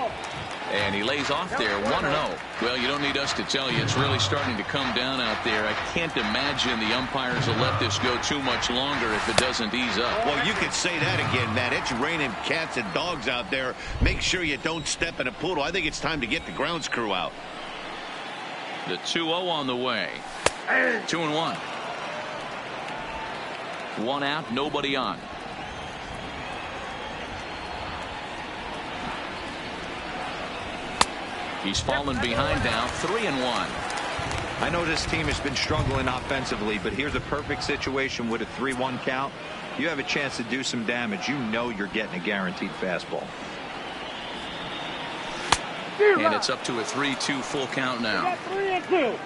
And he lays off there, 1-0. Well, you don't need us to tell you, it's really starting to come down out there. I can't imagine the umpires will let this go too much longer if it doesn't ease up. Well, you could say that again, Matt. It's raining cats and dogs out there. Make sure you don't step in a poodle. I think it's time to get the grounds crew out. The 2-0 on the way. 2-1. One out, nobody on. He's fallen behind now, 3-1. I know this team has been struggling offensively, but here's a perfect situation with a 3-1 count. You have a chance to do some damage. You know you're getting a guaranteed fastball. And it's up to a 3-2 full count now. 3-2.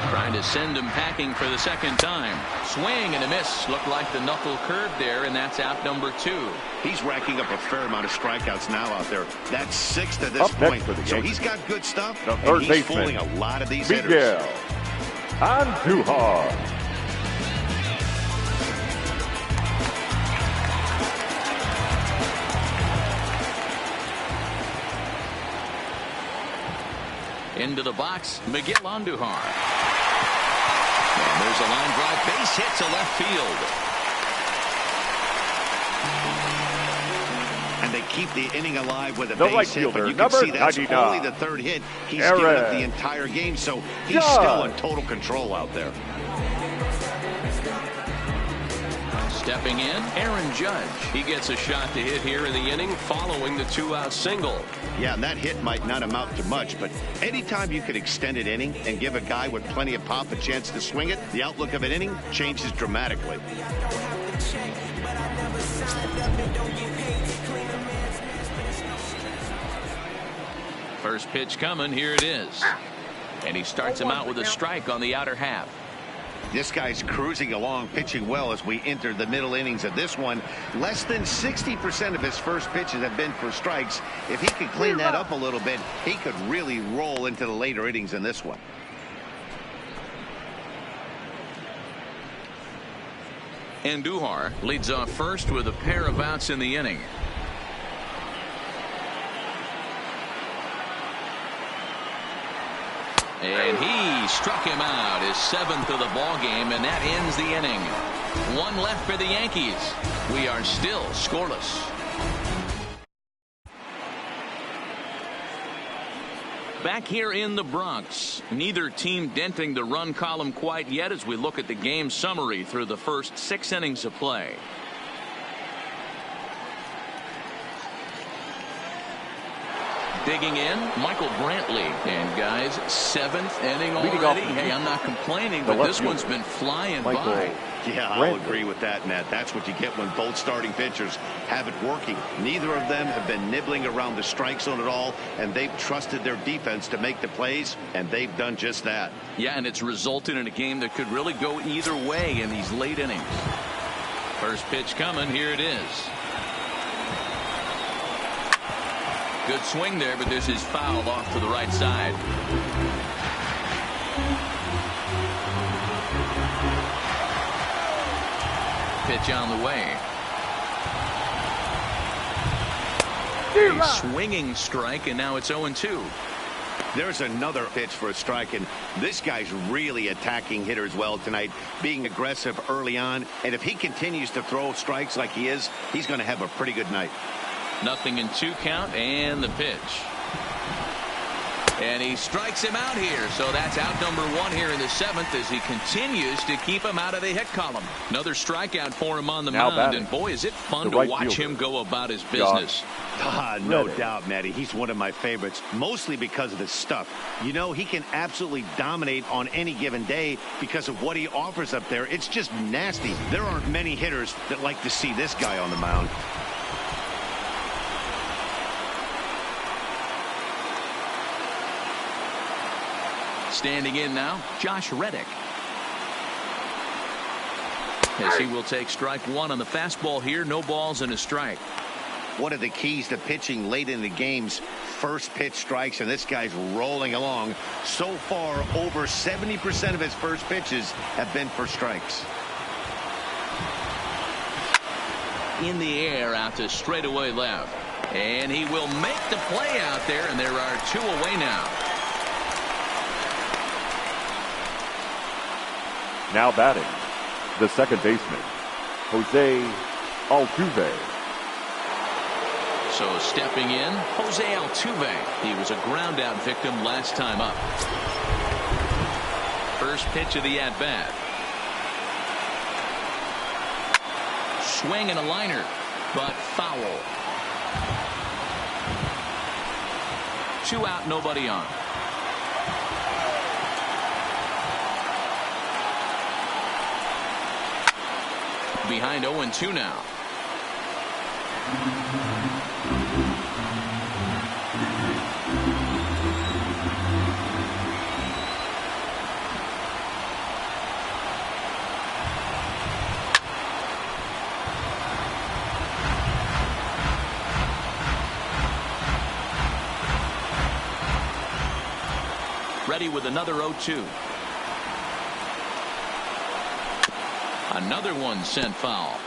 Trying to send him packing for the second time. Swing and a miss. Looked like the knuckle curve there, and that's out number 2. He's racking up a fair amount of strikeouts now out there. That's 6 to this point. So he's got good stuff, and he's fooling a lot of these hitters. Miguel Andujar. Into the box, Miguel Andujar. And there's a line drive, base hit to left field. And they keep the inning alive with a The base right hit, but fielder, you can see that's 99. only the third hit. He's given up the entire game, so he's still in total control out there. Stepping in, Aaron Judge. He gets a shot to hit here in the inning following the 2-out single. Yeah, and that hit might not amount to much, but anytime you can extend an inning and give a guy with plenty of pop a chance to swing it, the outlook of an inning changes dramatically. First pitch coming, here it is. And he starts him out with a strike on the outer half. This guy's cruising along, pitching well as we enter the middle innings of this one. Less than 60% of his first pitches have been for strikes. If he could clean that up a little bit, he could really roll into the later innings in this one. Andujar leads off first with a pair of outs in the inning. And he struck him out, his 7th of the ball game, and that ends the inning. One left for the Yankees. We are still scoreless. Back here in the Bronx, neither team denting the run column quite yet as we look at the game summary through the first 6 innings of play. Digging in, Michael Brantley. And guys, 7th inning already. Hey, I'm not complaining, but this one's been flying by. Yeah, I'll agree with that, Matt. That's what you get when both starting pitchers have it working. Neither of them have been nibbling around the strike zone at all, and they've trusted their defense to make the plays, and they've done just that. Yeah, and it's resulted in a game that could really go either way in these late innings. First pitch coming, here it is. Good swing there, but this is fouled off to the right side. Pitch on the way. A swinging strike, and now it's 0-2. There's another pitch for a strike, and this guy's really attacking hitters well tonight, being aggressive early on, and if he continues to throw strikes like he is, he's going to have a pretty good night. 0-2 count, and the pitch. And he strikes him out here. So that's out number 1 here in the 7th as he continues to keep him out of the hit column. Another strikeout for him on the mound. And boy, is it fun to watch him go about his business. No doubt, Matty. He's one of my favorites, mostly because of his stuff. You know, he can absolutely dominate on any given day because of what he offers up there. It's just nasty. There aren't many hitters that like to see this guy on the mound. Standing in now, Josh Reddick. As he will take strike 1 on the fastball here. No balls and a strike. One of the keys to pitching late in the games, first pitch strikes, and this guy's rolling along. So far, over 70% of his first pitches have been for strikes. In the air out to straightaway left. And he will make the play out there, and there are 2 away now. Now batting, the second baseman, Jose Altuve. So stepping in, Jose Altuve. He was a ground out victim last time up. First pitch of the at-bat. Swing and a liner, but foul. 2 out, nobody on. Behind 0-2 now. Ready with another 0-2. Another one sent foul.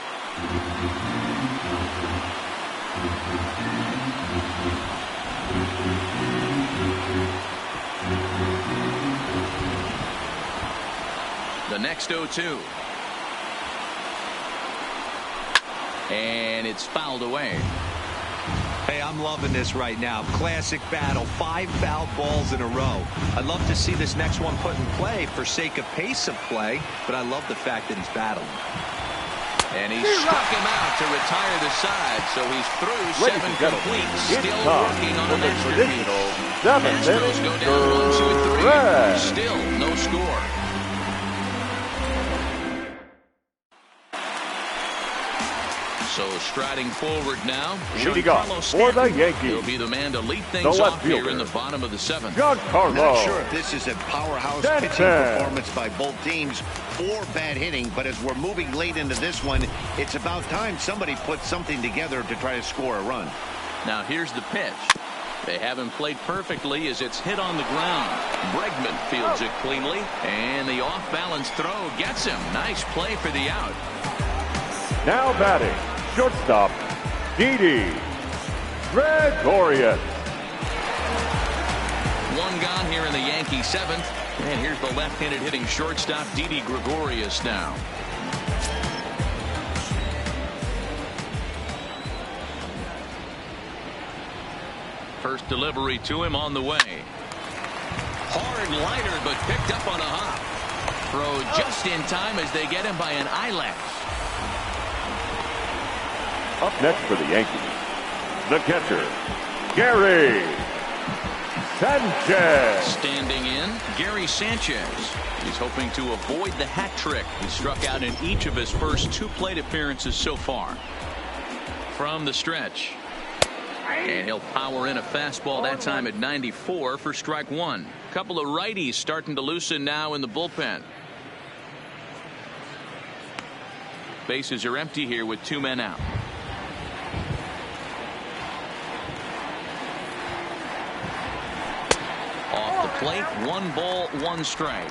The next 0-2. And it's fouled away. Hey, I'm loving this right now. Classic battle. 5 fouled balls in a row. I'd love to see this next one put in play for sake of pace of play, but I love the fact that he's battling. And he struck him out to retire the side, so he's through 7 complete. Still working on an extra piece. Astros go down 1-2-3. Still no score. So striding forward now, Giancarlo for the Yankees. He'll be the man to lead things off here in the bottom of the 7th. Giancarlo. Not sure if this is a powerhouse pitching performance by both teams or bad hitting, but as we're moving late into this one, it's about time somebody puts something together to try to score a run. Now here's the pitch. They haven't played perfectly as it's hit on the ground. Bregman fields it cleanly, and the off-balance throw gets him. Nice play for the out. Now batting, shortstop, Didi Gregorius. 1 gone here in the Yankee 7th. And here's the left-handed hitting shortstop, Didi Gregorius now. First delivery to him on the way. Hard liner, but picked up on a hop. Throw just in time as they get him by an eyelash. Up next for the Yankees, the catcher, Gary Sanchez. Standing in, Gary Sanchez. He's hoping to avoid the hat trick. He struck out in each of his first 2 plate appearances so far. From the stretch. And he'll power in a fastball that time at 94 for strike 1. Couple of righties starting to loosen now in the bullpen. Bases are empty here with 2 men out. Off the plate, 1 ball, 1 strike.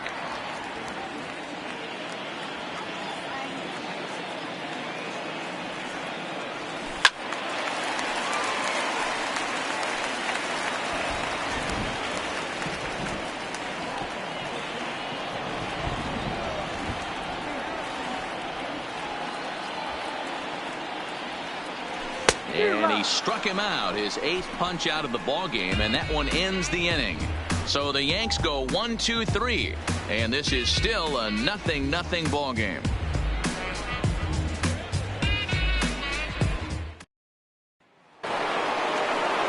And he struck him out, his 8th punch out of the ball game, and that one ends the inning. So the Yanks go 1-2-3, and this is still a 0-0 ball game.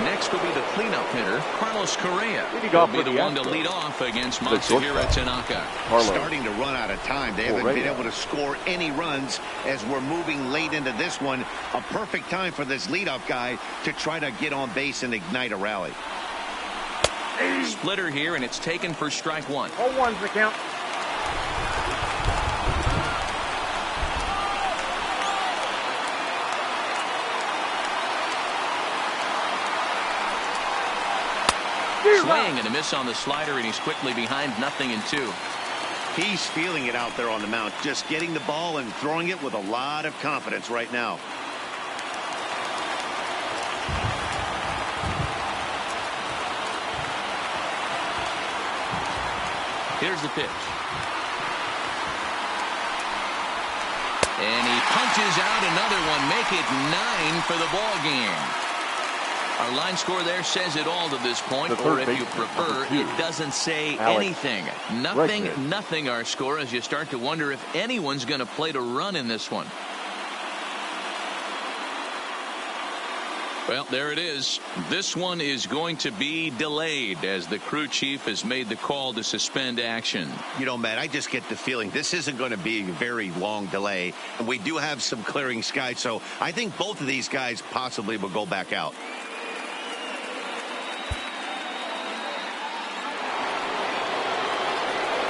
Next will be the cleanup hitter, Carlos Correa. He'll be the one to lead off against Masahiro Tanaka. Starting to run out of time. They haven't been able to score any runs as we're moving late into this one. A perfect time for this leadoff guy to try to get on base and ignite a rally. Splitter here, and it's taken for strike one. 0-1's the count. Swing and a miss on the slider, and he's quickly behind 0-2. He's feeling it out there on the mound, just getting the ball and throwing it with a lot of confidence right now. Here's the pitch. And he punches out another one, make it 9 for the ball game. Our line score there says it all to this point, or if you prefer, it doesn't say anything. 0-0 our score, as you start to wonder if anyone's going to play to run in this one. Well, there it is. This one is going to be delayed as the crew chief has made the call to suspend action. You know, Matt, I just get the feeling this isn't going to be a very long delay. And we do have some clearing skies, so I think both of these guys possibly will go back out.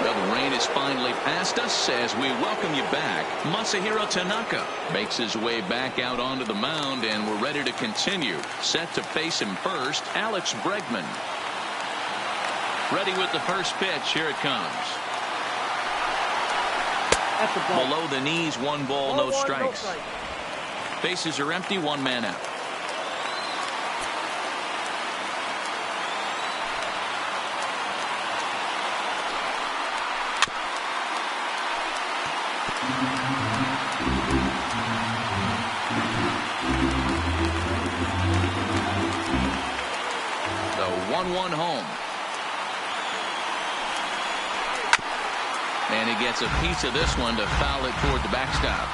Well, the rain is finally past us as we welcome you back. Masahiro Tanaka makes his way back out onto the mound, and we're ready to continue. Set to face him first, Alex Bregman. Ready with the first pitch. Here it comes. Below the knees, 1 ball, no strikes. Bases are empty, 1 man out. The 1-1 home. And he gets a piece of this one to foul it toward the backstop.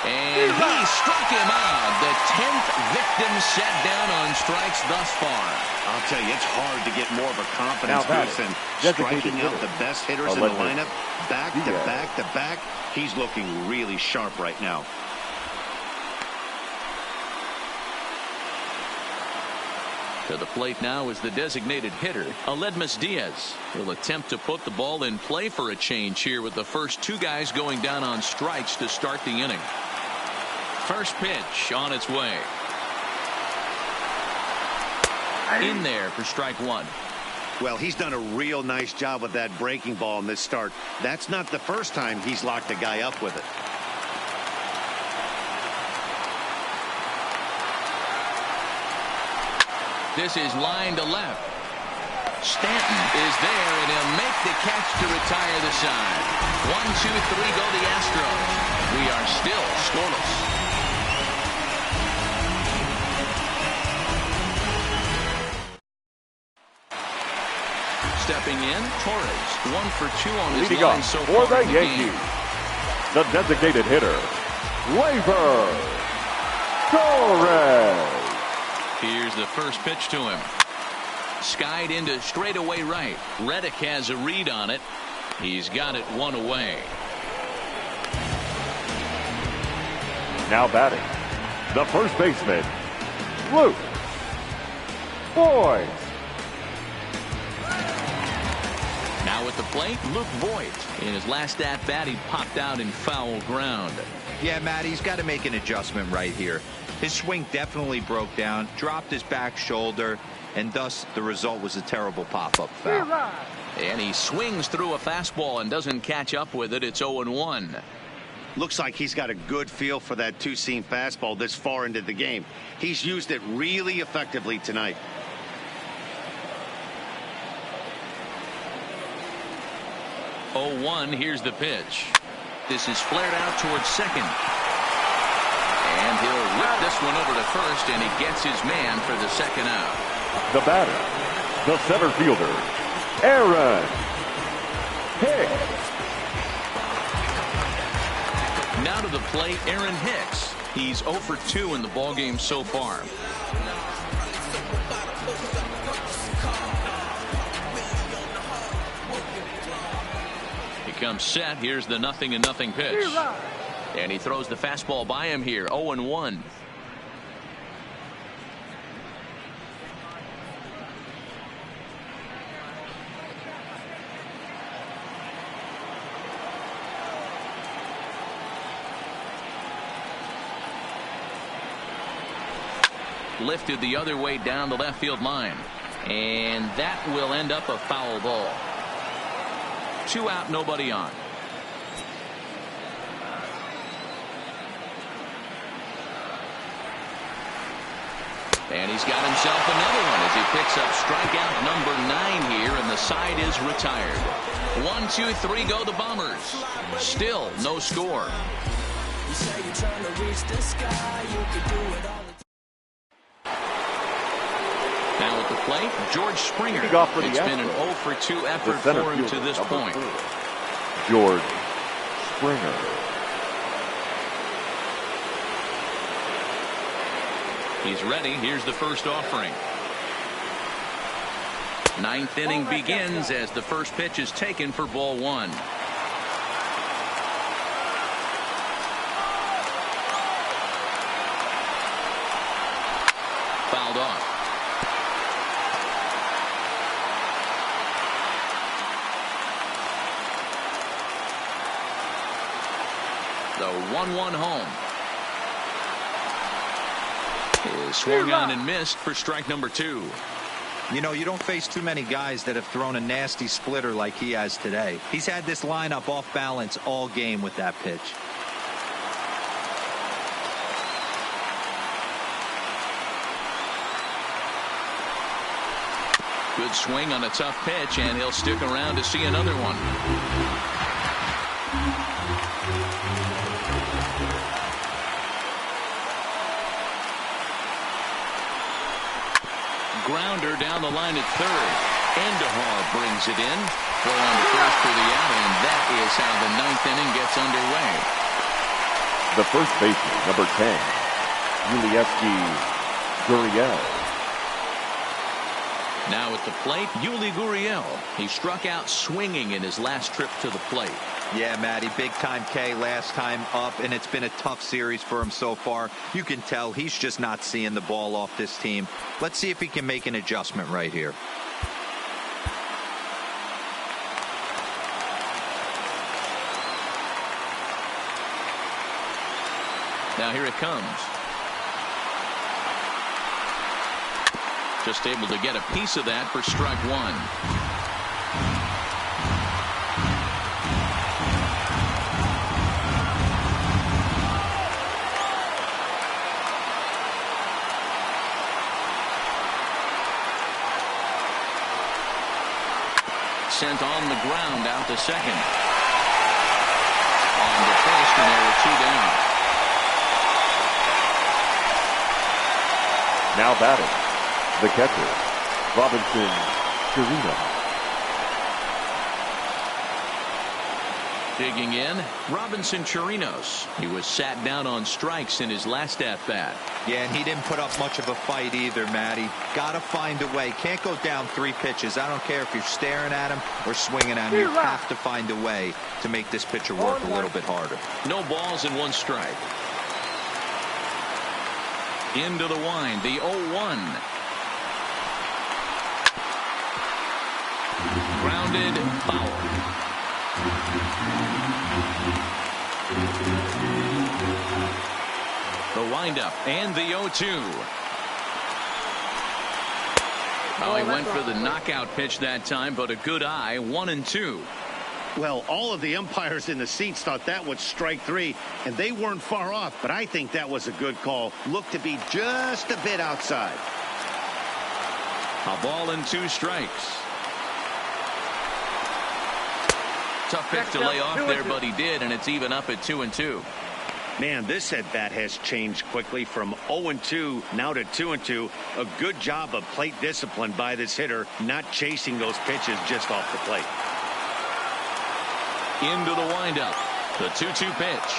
And he struck him out. The 10th victim set down on strikes thus far. I'll tell you, it's hard to get more of a confidence boost than striking out the best hitters in the lineup. Back to back to back. He's looking really sharp right now. To the plate now is the designated hitter, Aledmus Diaz. He'll attempt to put the ball in play for a change here with the first 2 guys going down on strikes to start the inning. First pitch on its way. In there for strike 1. Well, he's done a real nice job with that breaking ball in this start. That's not the first time he's locked a guy up with it. This is line to left. Stanton is there, and he'll make the catch to retire the side. 1-2-3 go the Astros. We are still scoreless. Stepping in, Torres, 1 for 2 on his line so far for the in the Yankees. game. The designated hitter, Gleyber Torres. Here's the first pitch to him. Skied into straightaway right. Reddick has a read on it. He's got it 1 away. Now batting, the first baseman, Luke Voigt. Now at the plate, Luke Voigt. In his last at-bat, he popped out in foul ground. Yeah, Matt, he's got to make an adjustment right here. His swing definitely broke down, dropped his back shoulder, and thus the result was a terrible pop-up foul. And he swings through a fastball and doesn't catch up with it. It's 0-1. Looks like he's got a good feel for that 2-seam fastball this far into the game. He's used it really effectively tonight. Oh, 1. Here's the pitch. This is flared out towards second. And he'll whip this one over to first, and he gets his man for the second out. The batter, the center fielder, Aaron Hicks. Now to the plate, Aaron Hicks. He's 0 for 2 in the ballgame so far. He comes set. Here's the 0-0 pitch. And he throws the fastball by him here. 0-1. Lifted the other way down the left field line. And that will end up a foul ball. 2 out, nobody on. And he's got himself another one as he picks up strikeout number 9 here, and the side is retired. 1, 2, 3 go the Bombers. Still no score. Now at the plate, George Springer. It's been an 0 for 2 effort for him to this point. George Springer. He's ready. Here's the first offering. 9th inning begins as the first pitch is taken for ball 1. Fouled off. The 1-1 home. Is swung on and missed for strike number 2. You know, you don't face too many guys that have thrown a nasty splitter like he has today. He's had this lineup off balance all game with that pitch. Good swing on a tough pitch, and he'll stick around to see another one. Grounder down the line at third. Endahar brings it in. Throw on the first for the out, and that is how the 9th inning gets underway. The first baseman, number 10, Yuli Gurriel. Now at the plate, Yuli Gurriel. He struck out swinging in his last trip to the plate. Yeah, Matty, big time K last time up, and it's been a tough series for him so far. You can tell he's just not seeing the ball off this team. Let's see if he can make an adjustment right here. Now here it comes. Just able to get a piece of that for strike 1. Sent on the ground out to second. On to first, and there are 2 down. Now batting, the catcher, Robinson Chirinos. Digging in, Robinson Chirinos. He was sat down on strikes in his last at-bat. Yeah, and he didn't put up much of a fight either, Matty. Got to find a way. Can't go down 3 pitches. I don't care if you're staring at him or swinging at him. You have to find a way to make this pitcher work a little bit harder. No balls and 1 strike. Into the wind, the 0-1. Grounded, foul. The windup and the 0-2. Oh, he went for the knockout pitch that time, but a good eye. 1-2. Well, all of the umpires in the seats thought that was strike 3, and they weren't far off, but I think that was a good call. Looked to be just a bit outside. A ball and 2 strikes. Tough pitch to lay off there, but he did, and it's even up at 2-2. Man, this at-bat has changed quickly from 0-2 now to 2-2. A good job of plate discipline by this hitter, not chasing those pitches just off the plate. Into the windup. The 2-2 pitch.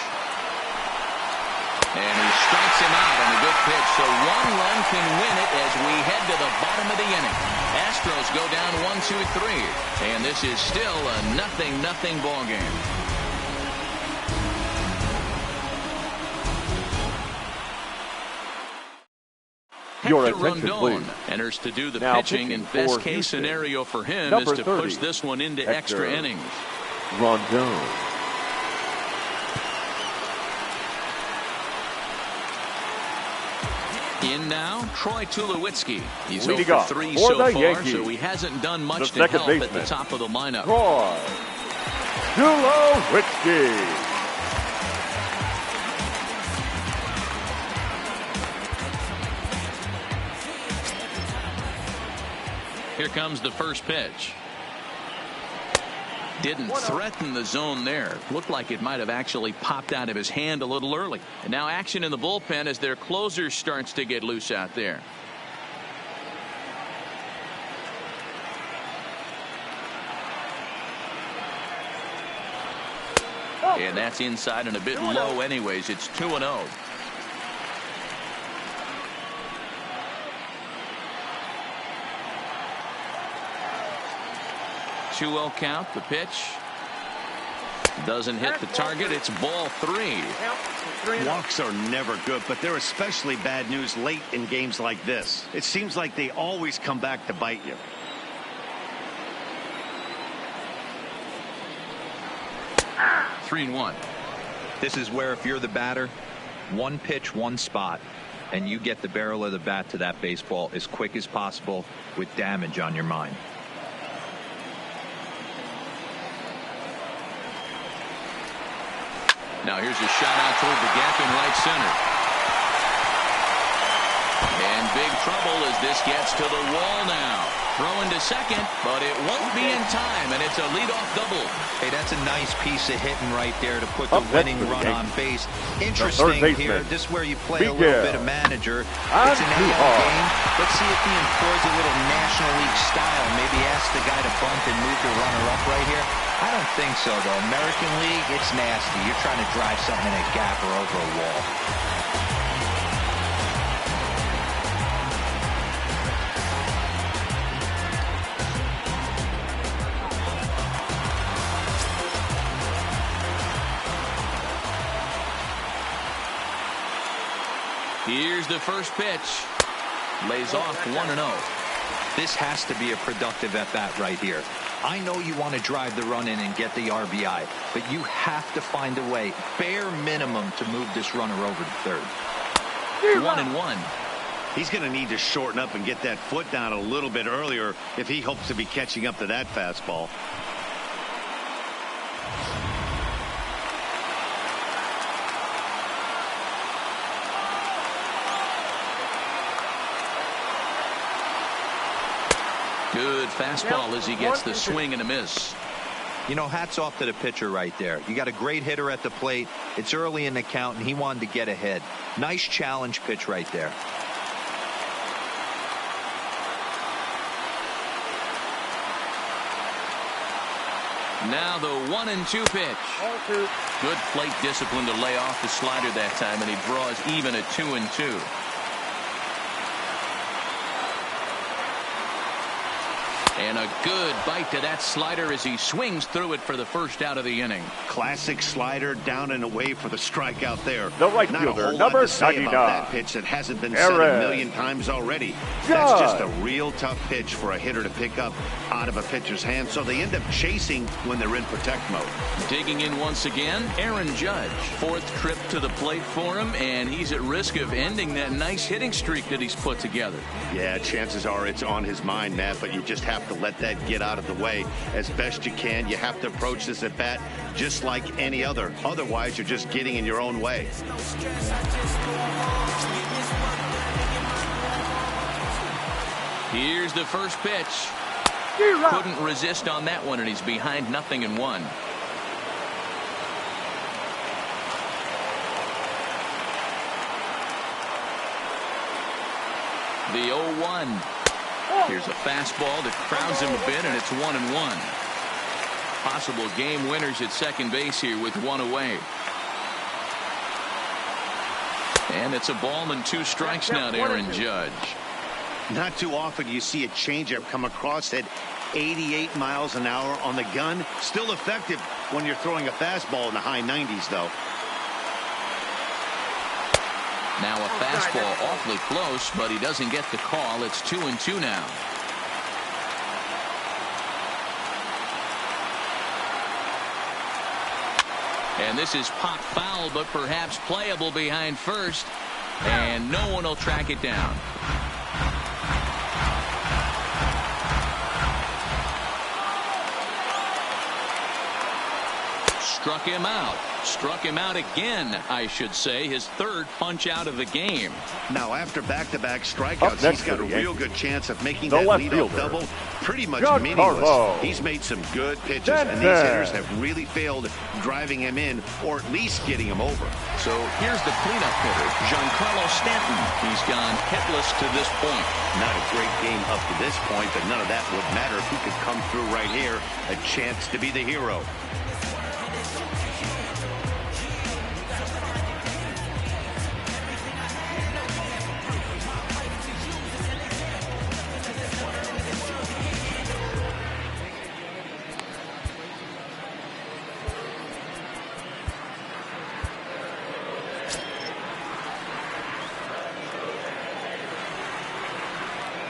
And he strikes him out on a good pitch. So one run can win it as we head to the bottom of the inning. Astros go down 1-2-3. And this is still a 0-0 ball game. Your Hector attention, Rondon please. enters to do the Now pitching, and pitching best for case Houston, scenario for him number is to 30, push this one into Hector extra innings. Rondon. In now, Troy Tulowitzki. He's Leading 0 off for 3 for so the far, Yankees, so he hasn't done much the to second help at the baseman, top of the lineup. Troy Tulowitzki. Here comes the first pitch. Didn't threaten the zone there. Looked like it might have actually popped out of his hand a little early. And now action in the bullpen as their closer starts to get loose out there. And that's inside and a bit low anyways. It's 2-0. 2-0 count. The pitch doesn't hit the target. It's ball 3. Walks are never good, but they're especially bad news late in games like this. It seems like they always come back to bite you. Three and 1. This is where if you're the batter, one pitch, one spot, and you get the barrel of the bat to that baseball as quick as possible with damage on your mind. Now here's a shot out toward the gap in right center. And big trouble as this gets to the wall now. Throwing to second, but it won't be in time, and it's a leadoff double. Hey, that's a nice piece of hitting right there to put the winning run on base. Interesting here. This is where you play a little bit of manager. It's an AL game. Let's see if he employs a little National League style. Maybe ask the guy to bunt and move the runner up right here. I don't think so, though. American League, it's nasty. You're trying to drive something in a gap or over a wall. Here's the first pitch. Lays off 1-0. This has to be a productive at-bat right here. I know you want to drive the run in and get the RBI, but you have to find a way, bare minimum, to move this runner over to third. 1-1. He's going to need to shorten up and get that foot down a little bit earlier if he hopes to be catching up to that fastball. Good fastball as he gets the swing and a miss. You know, hats off to the pitcher right there. You got a great hitter at the plate. It's early in the count, and he wanted to get ahead. Nice challenge pitch right there. Now the 1-2 pitch. Good plate discipline to lay off the slider that time, and he draws even at 2-2. And a good bite to that slider as he swings through it for the first out of the inning. Classic slider down and away for the strikeout there. The right Not fielder, a whole number lot to say 99. about that pitch that hasn't been said a million times already. That's just a real tough pitch for a hitter to pick up out of a pitcher's hand, so they end up chasing when they're in protect mode. Digging in once again, Aaron Judge. Fourth trip to the plate for him, and he's at risk of ending that nice hitting streak that he's put together. Yeah, chances are it's on his mind, Matt, but you just have to let that get out of the way as best you can. You have to approach this at bat just like any other. Otherwise, you're just getting in your own way. Here's the first pitch. Couldn't resist on that one, and he's behind 0-1. The 0-1. Here's a fastball that crowds him a bit, and it's 1-1. Possible game winners at second base here with one away. And it's a ball and 2 strikes now to Aaron Judge. Not too often you see a changeup come across at 88 miles an hour on the gun. Still effective when you're throwing a fastball in the high 90s, though. Now a fastball awfully close, but he doesn't get the call. It's 2-2 now. And this is pop foul, but perhaps playable behind first. And no one will track it down. Struck him out. Struck him out again, I should say. His 3rd punch out of the game. Now, after back-to-back strikeouts, he's got a real good chance of making that leadoff double pretty much meaningless. He's made some good pitches, and these hitters have really failed driving him in or at least getting him over. So here's the cleanup hitter, Giancarlo Stanton. He's gone hitless to this point. Not a great game up to this point, but none of that would matter if he could come through right here. A chance to be the hero.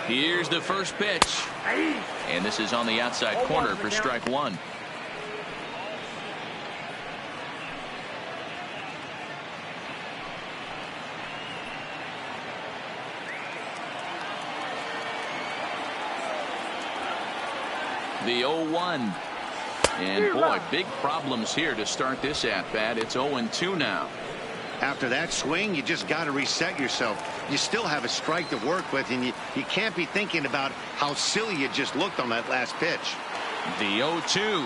Here's the first pitch. And this is on the outside corner for strike 1. The 0-1. And boy, big problems here to start this at-bat. It's 0-2 now. After that swing, you just got to reset yourself. You still have a strike to work with, and you can't be thinking about how silly you just looked on that last pitch. The 0-2.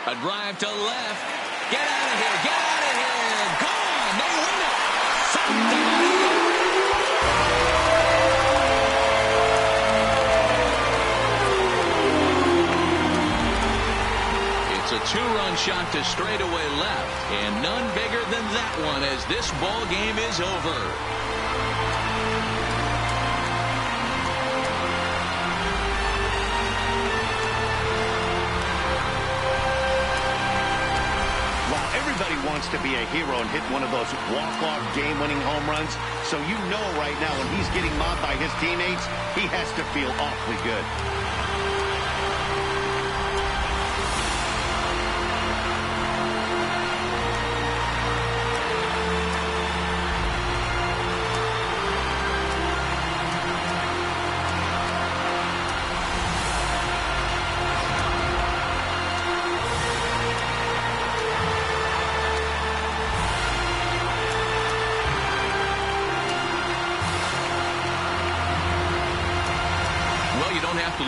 A drive to left. Get out of here. Get out of here. Gone. They win it. It's a 2-run shot to straightaway left, and none bigger than that one as this ball game is over. Well, everybody wants to be a hero and hit one of those walk-off game-winning home runs, so you know right now when he's getting mobbed by his teammates, he has to feel awfully good.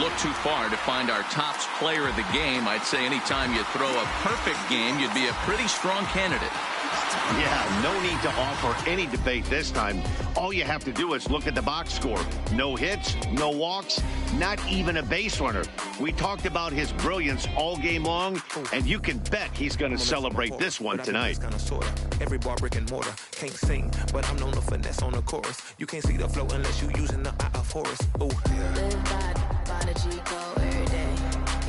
Look too far to find our tops player of the game. I'd say anytime you throw a perfect game, you'd be a pretty strong candidate. Yeah, no need to offer any debate this time. All you have to do is look at the box score. No hits, no walks, not even a base runner. We talked about his brilliance all game long, and you can bet he's going to celebrate this one tonight. Every bar brick and mortar. Can't sing, but I'm known to finesse on the chorus. You can't see the flow unless you using the eye of Horus. Ooh. Live by the G code every day.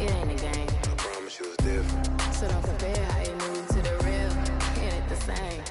It ain't a game. I promise you it's different. So don't compare how you move to the real. It ain't the same.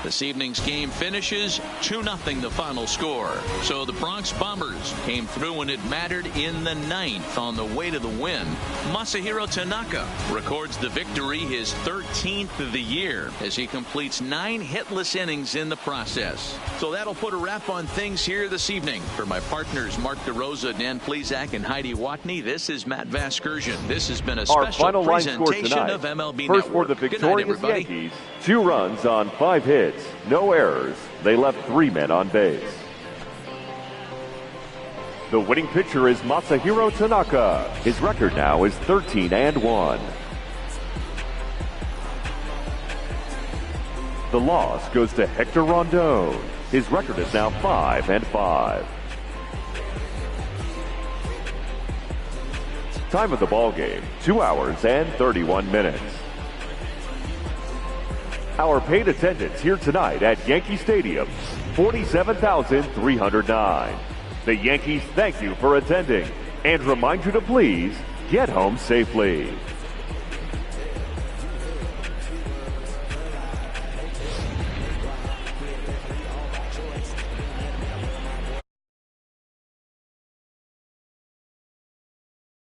This evening's game finishes 2-0 the final score. So the Bronx Bombers came through when it mattered in the 9th on the way to the win. Masahiro Tanaka records the victory, his 13th of the year, as he completes 9 hitless innings in the process. So that'll put a wrap on things here this evening. For my partners Mark DeRosa, Dan Plesac, and Heidi Watney, this is Matt Vasgersian. This has been a special presentation of MLB First Network. for the victorious Good night, everybody. Yankees, 2 runs on 5 hits, no errors. They left 3 men on base. The winning pitcher is Masahiro Tanaka. His record now is 13-1. The loss goes to Hector Rondon. His record is now 5-5. Time of the ball game, 2 hours and 31 minutes. Our paid attendance here tonight at Yankee Stadium, 47,309. The Yankees thank you for attending and remind you to please get home safely.